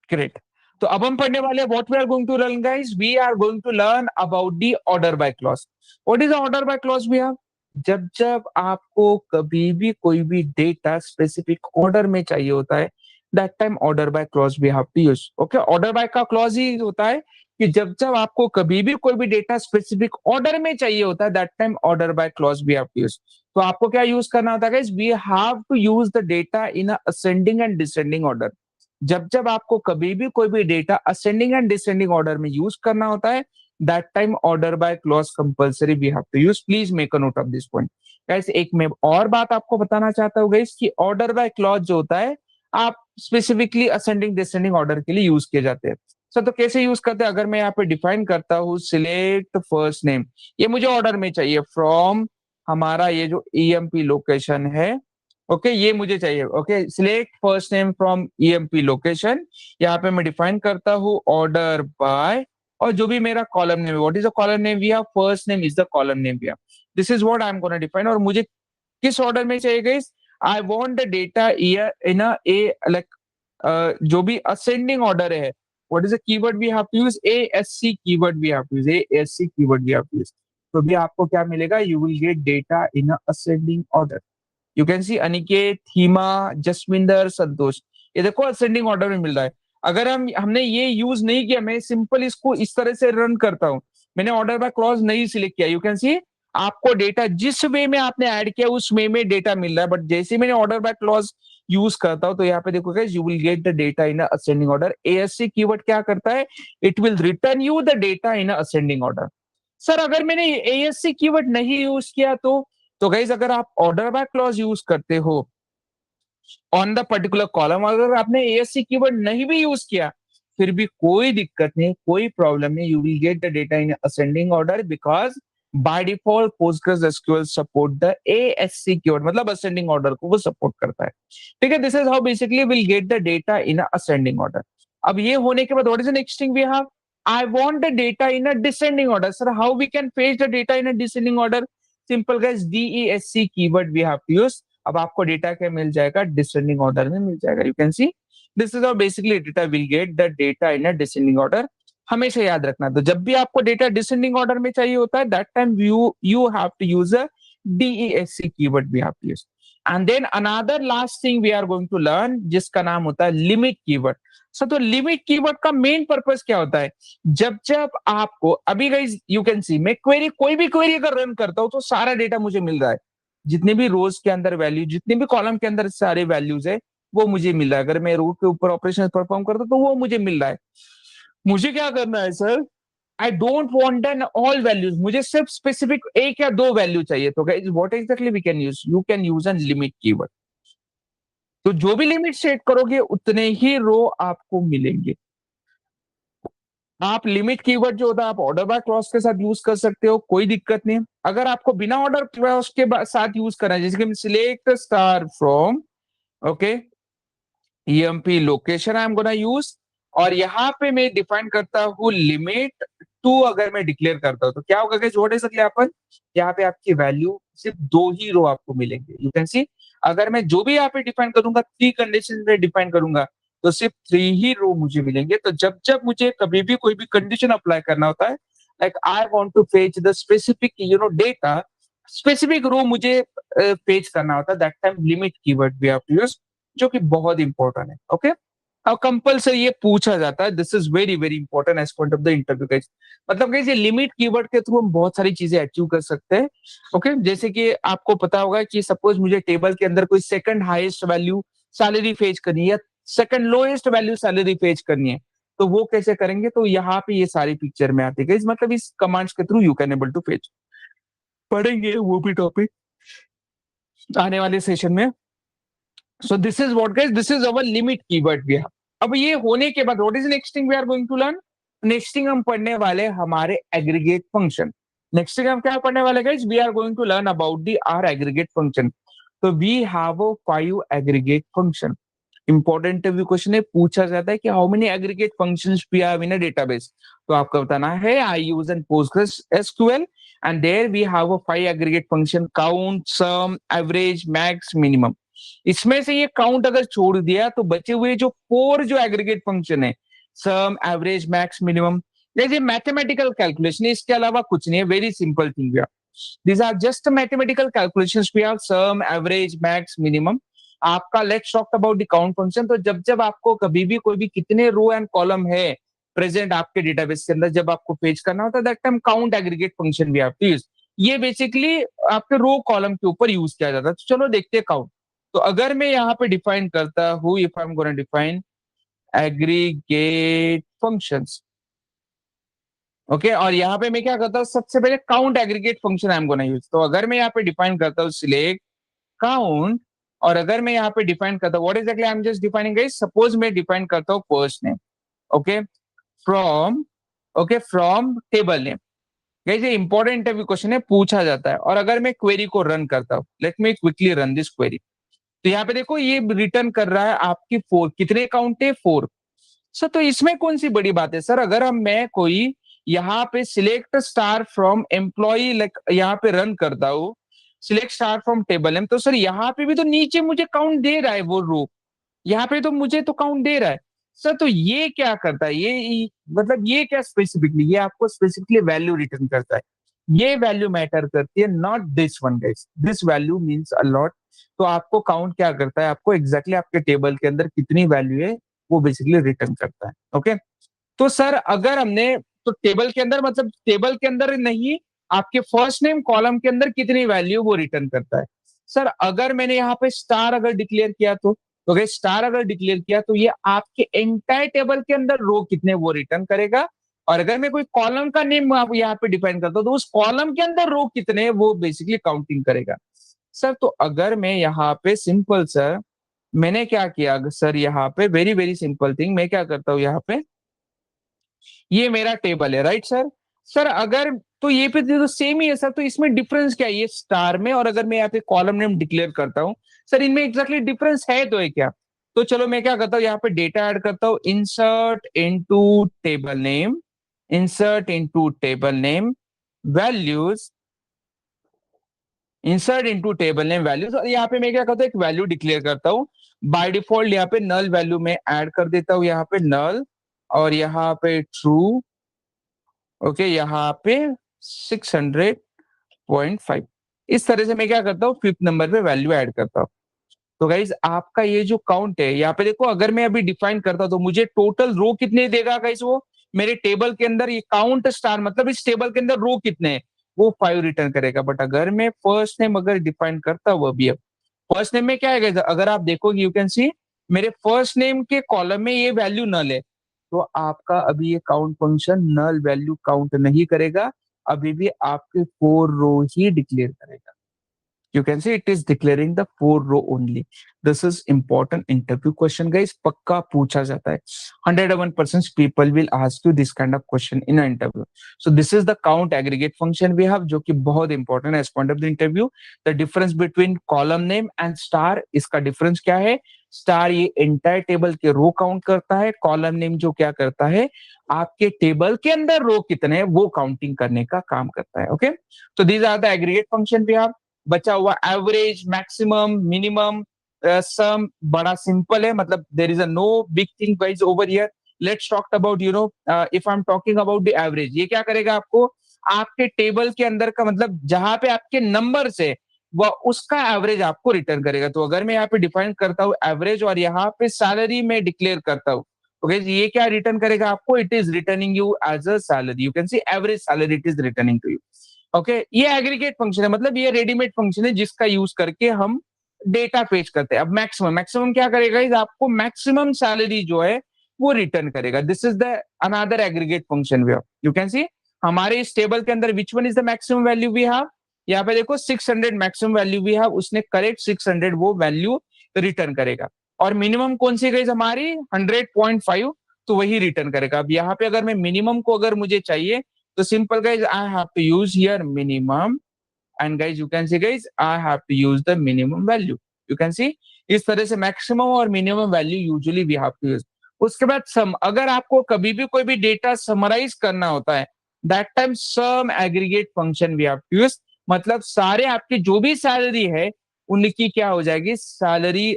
Great. तो अब हम पढ़ने वाले what we are going to learn guys, we are going to learn about the order by clause. What is order by clause भैया? जब जब आपको कभी भी कोई भी डेटा स्पेसिफिक ऑर्डर में चाहिए होता है, that time order by clause we have to use. Okay, order by का क्लॉज ही होता है कि जब जब आपको कभी भी कोई भी डेटा स्पेसिफिक ऑर्डर में चाहिए होता है, that time order by clause we have to use. तो आपको क्या यूज करना होता है guys, we have to use the data in a ascending and descending order. जब जब आपको कभी भी कोई भी data ascending and descending order में यूज करना होता है, that time order by clause compulsory we have to use. Please make a note of this point guys. एक मैं और बात आपको बताना चाहता हूँ गाइस कि ऑर्डर बाय क्लॉज जो होता है, आप स्पेसिफिकली असेंडिंग डिसेंडिंग ऑर्डर के लिए यूज किए जाते हैं। सर तो कैसे यूज करते हैं, अगर मैं यहाँ पे डिफाइन करता हूँ सिलेक्ट फर्स्ट नेम, ये मुझे ऑर्डर में चाहिए फ्रॉम हमारा ये जो ईएमपी लोकेशन है। ओके ये मुझे चाहिए। Okay select first name from EMP location, यहाँ पे मैं डिफाइन करता हूँ ऑर्डर बाय, और जो भी मेरा कॉलम नेम है, what is the column name we have, first name is the column name we have. This is what I am gonna define. और मुझे किस ऑर्डर में चाहिए guys, I want the data in a a like जो भी ascending order है, what is the keyword we have to use, ASC keyword we have to use, ASC keyword we have to use. तो भी आपको क्या मिलेगा, you will get data in a ascending order. You can see Aniket, Hima, Jasvinder, Santosh, ये देखो ascending order में मिल रहा है। अगर हमने ये यूज नहीं किया, मैं सिंपल इसको इस तरह से रन करता हूं, मैंने ऑर्डर बाय क्लॉज नहीं सिलेक्ट किया, यू कैन सी आपको डेटा जिस वे में आपने ऐड किया उस वे में डेटा मिल रहा है। बट जैसे मैंने ऑर्डर बाय क्लॉज यूज करता हूं, तो यहाँ पे देखो guys, you will get the data in ascending order. ASC keyword क्या करता है, it will return you the data in ascending order. Sir अगर मैंने ASC कीवर्ड नहीं यूज किया तो गाइज अगर आप ऑर्डर बाय क्लॉज यूज करते हो ऑन द पर्टिकुलर कॉलम, अगर आपने ASC कीवर्ड नहीं भी यूज किया, फिर भी कोई दिक्कत नहीं, कोई प्रॉब्लम नहीं, you will get the data in ascending order because by default Postgres SQL support the ASC keyword, मतलब असेंडिंग ऑर्डर को वो सपोर्ट करता है। ठीक है, this is how basically will get the data in ascending order. अब ये होने के बाद what is the next thing we have, I want the data in a descending order. Sir, how we can fetch the data in a descending order? Simple guys, DESC keyword we have to use. अब आपको data क्या मिल जाएगा, descending order में मिल जाएगा। You can see this is how basically data will get the data in a descending order. हमेशा याद रखना, तो जब भी आपको डेटा डिसेंडिंग ऑर्डर में चाहिए होता है, that time you have to use a DESC keyword we have to use. And then another last thing we are going to learn, जिसका नाम होता है लिमिट कीवर्ड। सो तो लिमिट कीवर्ड का मेन पर्पस क्या होता है, जब जब आपको अभी गाइस यू कैन सी मैं क्वेरी, कोई भी क्वेरी अगर रन करता हूं तो सारा डेटा मुझे मिल रहा है, जितने भी रोज के अंदर वैल्यू, जितने भी कॉलम के अंदर सारे वैल्यूज है वो मुझे मिल रहा है। अगर मैं रो के ऊपर ऑपरेशन परफॉर्म करता हूं तो वो मुझे मिल रहा है। मुझे क्या करना है sir, I don't want an all values, मुझे सिर्फ स्पेसिफिक एक या दो वैल्यू चाहिए। तो guys what exactly we can use, you can use an limit keyword. तो जो भी लिमिट सेट करोगे उतने ही रो आपको मिलेंगे। आप लिमिट कीवर्ड जो होता है आप ऑर्डर बाय क्लॉज के साथ यूज कर सकते हो, कोई दिक्कत नहीं। अगर आपको बिना ऑर्डर क्लॉज के साथ यूज करना है, जैसे कि select star from okay EMP location I am gonna use, और यहाँ पे मैं डिफाइन करता हूँ लिमिट टू, अगर मैं डिक्लेयर करता हूँ तो क्या होगा, व्हाट इज अपन यहाँ पे आपकी वैल्यू सिर्फ दो ही रो आपको मिलेंगे। यू कैन सी अगर मैं जो भी यहाँ पे डिफाइन करूंगा, थ्री कंडीशन में डिफाइन करूंगा, तो सिर्फ थ्री ही रो मुझे मिलेंगे। तो जब जब मुझे कभी भी कोई भी कंडीशन अप्लाई करना होता है, like I want to fetch the specific data, specific row मुझे फेच करना होता है, that time limit keyword we have to use, जो कि बहुत इंपॉर्टेंट है। ओके अब कंपल्सरी ये पूछा जाता है, this is very very important as point of the interview guys. मतलब गाइस ये लिमिट कीवर्ड के थ्रू हम बहुत सारी चीजें अचीव कर सकते हैं। ओके जैसे कि आपको पता होगा कि सपोज मुझे टेबल के अंदर कोई second highest value salary fetch करनी है या second lowest value salary fetch करनी है, तो वो कैसे करेंगे, तो यहाँ पे ये सारी पिक्चर में आती है गाइस। मतलब इस कमांड्स के through you can able to fetch, पढ़ेंगे वो भी टॉपिक आने वाले सेशन में। So this is what guys, this is our limit keyword we have. अब ये होने के बाद what is next thing we are going to learn, next thing हम पढ़ने वाले हमारे एग्रीगेट फंक्शन। नेक्स्ट थिंग हम क्या पढ़ने वाले guys, we are going to learn about the are aggregate function. तो we have 5 aggregate function. Important interview question है, पूछा जाता है कि how many aggregate functions we have in a database. तो आपको बताना है I use an Postgres SQL and there we have 5 aggregate function, count, sum, average, max, minimum. इसमें से ये काउंट अगर छोड़ दिया तो बचे हुए जो 4 जो एग्रीगेट फंक्शन है, सम, एवरेज, मैक्स, मिनिमम, जैसे मैथमेटिकल कैलकुलेशन है, इसके अलावा कुछ नहीं है, very simple thing. These are just mathematical calculations. We have sum, average, max, minimum. आपका let's talk about the count function. तो जब जब आपको कभी भी कोई भी कितने रो एंड कॉलम है प्रेजेंट आपके डेटाबेस के अंदर जब आपको फेच करना होता है, that time count aggregate function we have to use. ये बेसिकली आपके रो कॉलम के ऊपर यूज किया जाता है। तो चलो देखते हैं काउंट। तो अगर मैं यहाँ पे डिफाइन करता हूँ, if I am gonna define aggregate functions, okay, और यहाँ पे मैं क्या करता हूँ, सबसे पहले count aggregate function I am gonna use. तो अगर मैं यहाँ पे डिफाइन करता हूँ सिलेक्ट काउंट, और अगर मैं यहाँ पे डिफाइन करता हूँ what exactly I am just defining guys, suppose मैं डिफाइन करता हूँ first name, okay, from, okay, from table name. Guys ये इंपॉर्टेंट इंटरव्यू क्वेश्चन है, पूछा जाता है। और अगर मैं क्वेरी को रन करता हूँ, let me quickly run this query, तो यहाँ पे देखो ये रिटर्न कर रहा है आपकी फोर, कितने काउंट है, फोर। सर तो इसमें कौन सी बड़ी बात है सर, अगर हम मैं कोई यहाँ पे select star from employ like यहाँ पे रन करता हूँ select star from table M, तो सर यहाँ पे भी तो नीचे मुझे काउंट दे रहा है वो रो, यहाँ पे तो मुझे तो काउंट दे रहा है। सर तो ये क्या करता है, ये मतलब ये क्या स्पेसिफिकली, ये आपको स्पेसिफिकली वैल्यू रिटर्न करता है। ये वैल्यू मैटर करती है, not this one guys, this value means a lot. तो आपको काउंट क्या करता है, आपको एग्जैक्टली आपके टेबल के अंदर कितनी वैल्यू है वो बेसिकली रिटर्न करता है। ओके, तो सर अगर हमने, तो टेबल के अंदर मतलब टेबल के अंदर नहीं, आपके फर्स्ट नेम कॉलम के अंदर कितनी वैल्यू वो रिटर्न करता है। सर अगर मैंने यहाँ पे स्टार अगर डिक्लेयर किया तो अगर स्टार अगर डिक्लेयर किया तो ये आपके एंटायर टेबल के अंदर रो कितने वो रिटर्न करेगा। और अगर मैं कोई कॉलम का नेम आप यहाँ पे डिफाइन करता हूँ तो उस कॉलम के अंदर रो कितने वो बेसिकली काउंटिंग करेगा। सर तो अगर मैं यहाँ पे सिंपल सर, मैंने क्या किया सर, यहाँ पे वेरी वेरी सिंपल थिंग, मैं क्या करता हूँ यहाँ पे, ये मेरा टेबल है राइट सर। सर अगर तो ये पे तो सेम ही है सर, तो इसमें डिफरेंस क्या है ये स्टार में, और अगर मैं यहाँ पे कॉलम नेम डिक्लेयर करता हूँ, सर इनमें एग्जैक्टली डिफरेंस है तो है क्या। तो चलो मैं क्या करता हूँ, यहाँ पे डेटा ऐड करता हूँ, insert into table name, insert into table name values, insert into table name values, और यहाँ पे मैं क्या करता हूँ, एक वैल्यू डिक्लेयर करता हूँ। बाय डिफॉल्ट यहाँ पे नल वैल्यू में ऐड कर देता हूँ, यहाँ पे नल, और यहाँ पे ट्रू, ओके, यहाँ पे 600.5। इस तरह से मैं क्या करता हूँ, फिफ्थ नंबर पे वैल्यू ऐड करता हूँ। तो गाइज आपका ये जो काउंट है यहाँ पे देखो, अगर मैं अभी डिफाइन करता हूँ तो मुझे टोटल रो कितने देगा गाइज, वो मेरे टेबल के अंदर ये काउंट स्टार मतलब इस टेबल के अंदर रो कितने हैं वो 5 रिटर्न करेगा। बट अगर मैं फर्स्ट नेम अगर डिफाइन करता हूँ अभी, अब फर्स्ट नेम में क्या है guys? अगर आप देखोगे यू कैन सी मेरे फर्स्ट नेम के कॉलम में ये वैल्यू नल है, तो आपका अभी ये count function null value count नहीं करेगा, अभी भी आपके फोर रो ही डिक्लेयर करेगा। You can see it is declaring the four row only. This is important interview question, guys. पक्का पूछा जाता है. 101% people will ask you this kind of question in an interview. So this is the count aggregate function we have, जो कि बहुत important है as point of the interview. The difference between column name and star, इसका difference क्या है? Star ये entire table के row count करता है, कॉलम नेम जो क्या करता है, आपके टेबल के अंदर रो कितने हैं वो काउंटिंग करने का काम करता है। ओके, तो these are the aggregate function we have. बचा हुआ एवरेज, मैक्सिमम, मिनिमम, सम, बड़ा सिंपल है, मतलब there is a no big thing guys over here. Let's talk about you know, if I am talking about the average, ये क्या करेगा आपको, आपके टेबल के अंदर का मतलब जहां पे आपके नंबर से वह उसका एवरेज आपको रिटर्न करेगा। तो अगर मैं यहाँ पे डिफाइन करता हूँ एवरेज और यहाँ पे सैलरी में डिक्लेयर करता हूँ, ओके, ये क्या रिटर्न करेगा आपको, it is returning you as a salary, you can see average salary it is returning to you. Okay, ये एग्रीगेट फंक्शन है, मतलब ये रेडीमेड फंक्शन है जिसका यूज करके हम डेटा फेच करते हैं। अब मैक्सिमम, मैक्सिमम क्या करेगा इस आपको मैक्सिमम सैलरी जो है वो रिटर्न करेगा। This is the another aggregate function we have, you can see हमारे इस टेबल के अंदर which one is the maximum value we have, यहाँ पे देखो 600 मैक्सिमम वैल्यू वी हैव, उसने करेक्ट 600 वो वैल्यू रिटर्न करेगा। और मिनिमम कौन सी गई हमारी 100.5, तो वही रिटर्न करेगा। अब यहाँ पे अगर मैं मिनिमम को अगर मुझे चाहिए तो simple guys I have to use here minimum, and guys you can see guys I have to use the minimum value, you can see इस तरह से मैक्सिमम और minimum value usually we have to use. उसके बाद सम, अगर आपको कभी भी कोई भी डेटा समराइज करना होता है that time sum aggregate function we have to use, मतलब सारे आपकी जो भी सैलरी है उनकी क्या हो जाएगी, सैलरी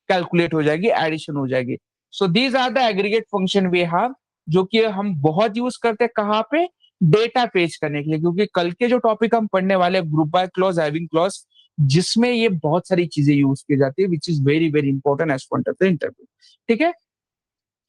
कैलकुलेट हो जाएगी, एडिशन हो जाएगी। So these are the aggregate function we have, जो कि हम बहुत यूज करते हैं कहाँ पे, डेटा पेज करने के लिए, क्योंकि कल के जो टॉपिक हम पढ़ने वाले group by clause, having clause, जिसमें ये बहुत सारी चीजें यूज की जाती है which is very very important as point of the interview. ठीक है,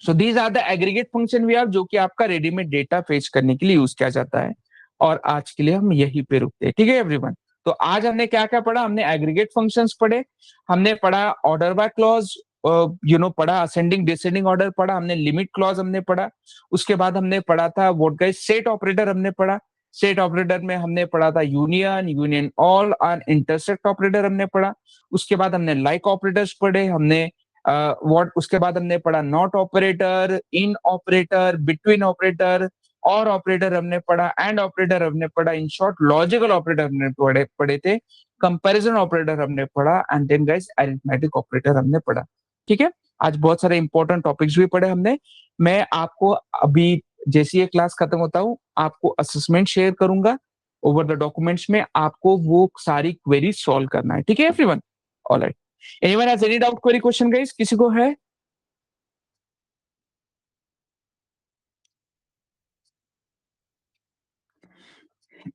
so these are the aggregate function we have, जो कि आपका रेडीमेड डेटा फेच करने के लिए यूज किया जाता है। और आज के लिए हम यहीं पे रुकते हैं, ठीक है एवरीवन। तो आज हमने क्या क्या पढ़ा, हमने एग्रीगेट फंक्शंस पढ़े, हमने पढ़ा ऑर्डर बाय क्लॉज, पढ़ा असेंडिंग डिसेंडिंग ऑर्डर पढ़ा, हमने लिमिट क्लॉज हमने पढ़ा। उसके बाद हमने पढ़ा था व्हाट गाइस सेट ऑपरेटर हमने पढ़ा। सेट ऑपरेटर में हमने पढ़ा था यूनियन, यूनियन ऑल और इंटरसेक्ट ऑपरेटर हमने पढ़ा। उसके बाद हमने लाइक ऑपरेटर्स पढ़े, हमने व्हाट उसके बाद हमने पढ़ा not operator, in operator, between operator, और ऑपरेटर हमने पढ़ा, एंड ऑपरेटर हमने पढ़ा, इन शॉर्ट लॉजिकल ऑपरेटर हमने पढ़े पढ़े थे, कंपैरिजन ऑपरेटर हमने पढ़ा, and then guys arithmetic operator हमने पढ़ा। ठीक है, आज बहुत सारे इंपॉर्टेंट टॉपिक्स भी पढ़े हमने। मैं आपको अभी जैसे ये क्लास खत्म होता हूँ, आपको असेसमेंट शेयर करूंगा ओवर द डॉक्यूमेंट्स में, आपको वो सारी क्वेरी सॉल्व करना है। ठीक है everyone, alright. Anyone has any doubt, query, question guys, किसी को है?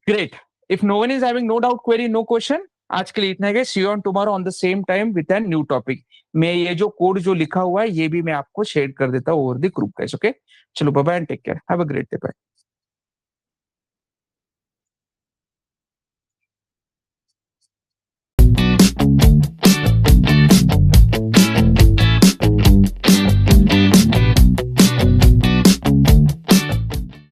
Great. If no one is having no doubt, query, no question, आज के लिए इतना है। See you on tomorrow on the same time with an new topic. मैं ये जो कोड जो लिखा हुआ है ये भी मैं आपको शेयर कर देता हूँ over the group guys. Okay, चलो bye bye and take care, have a great day, bye.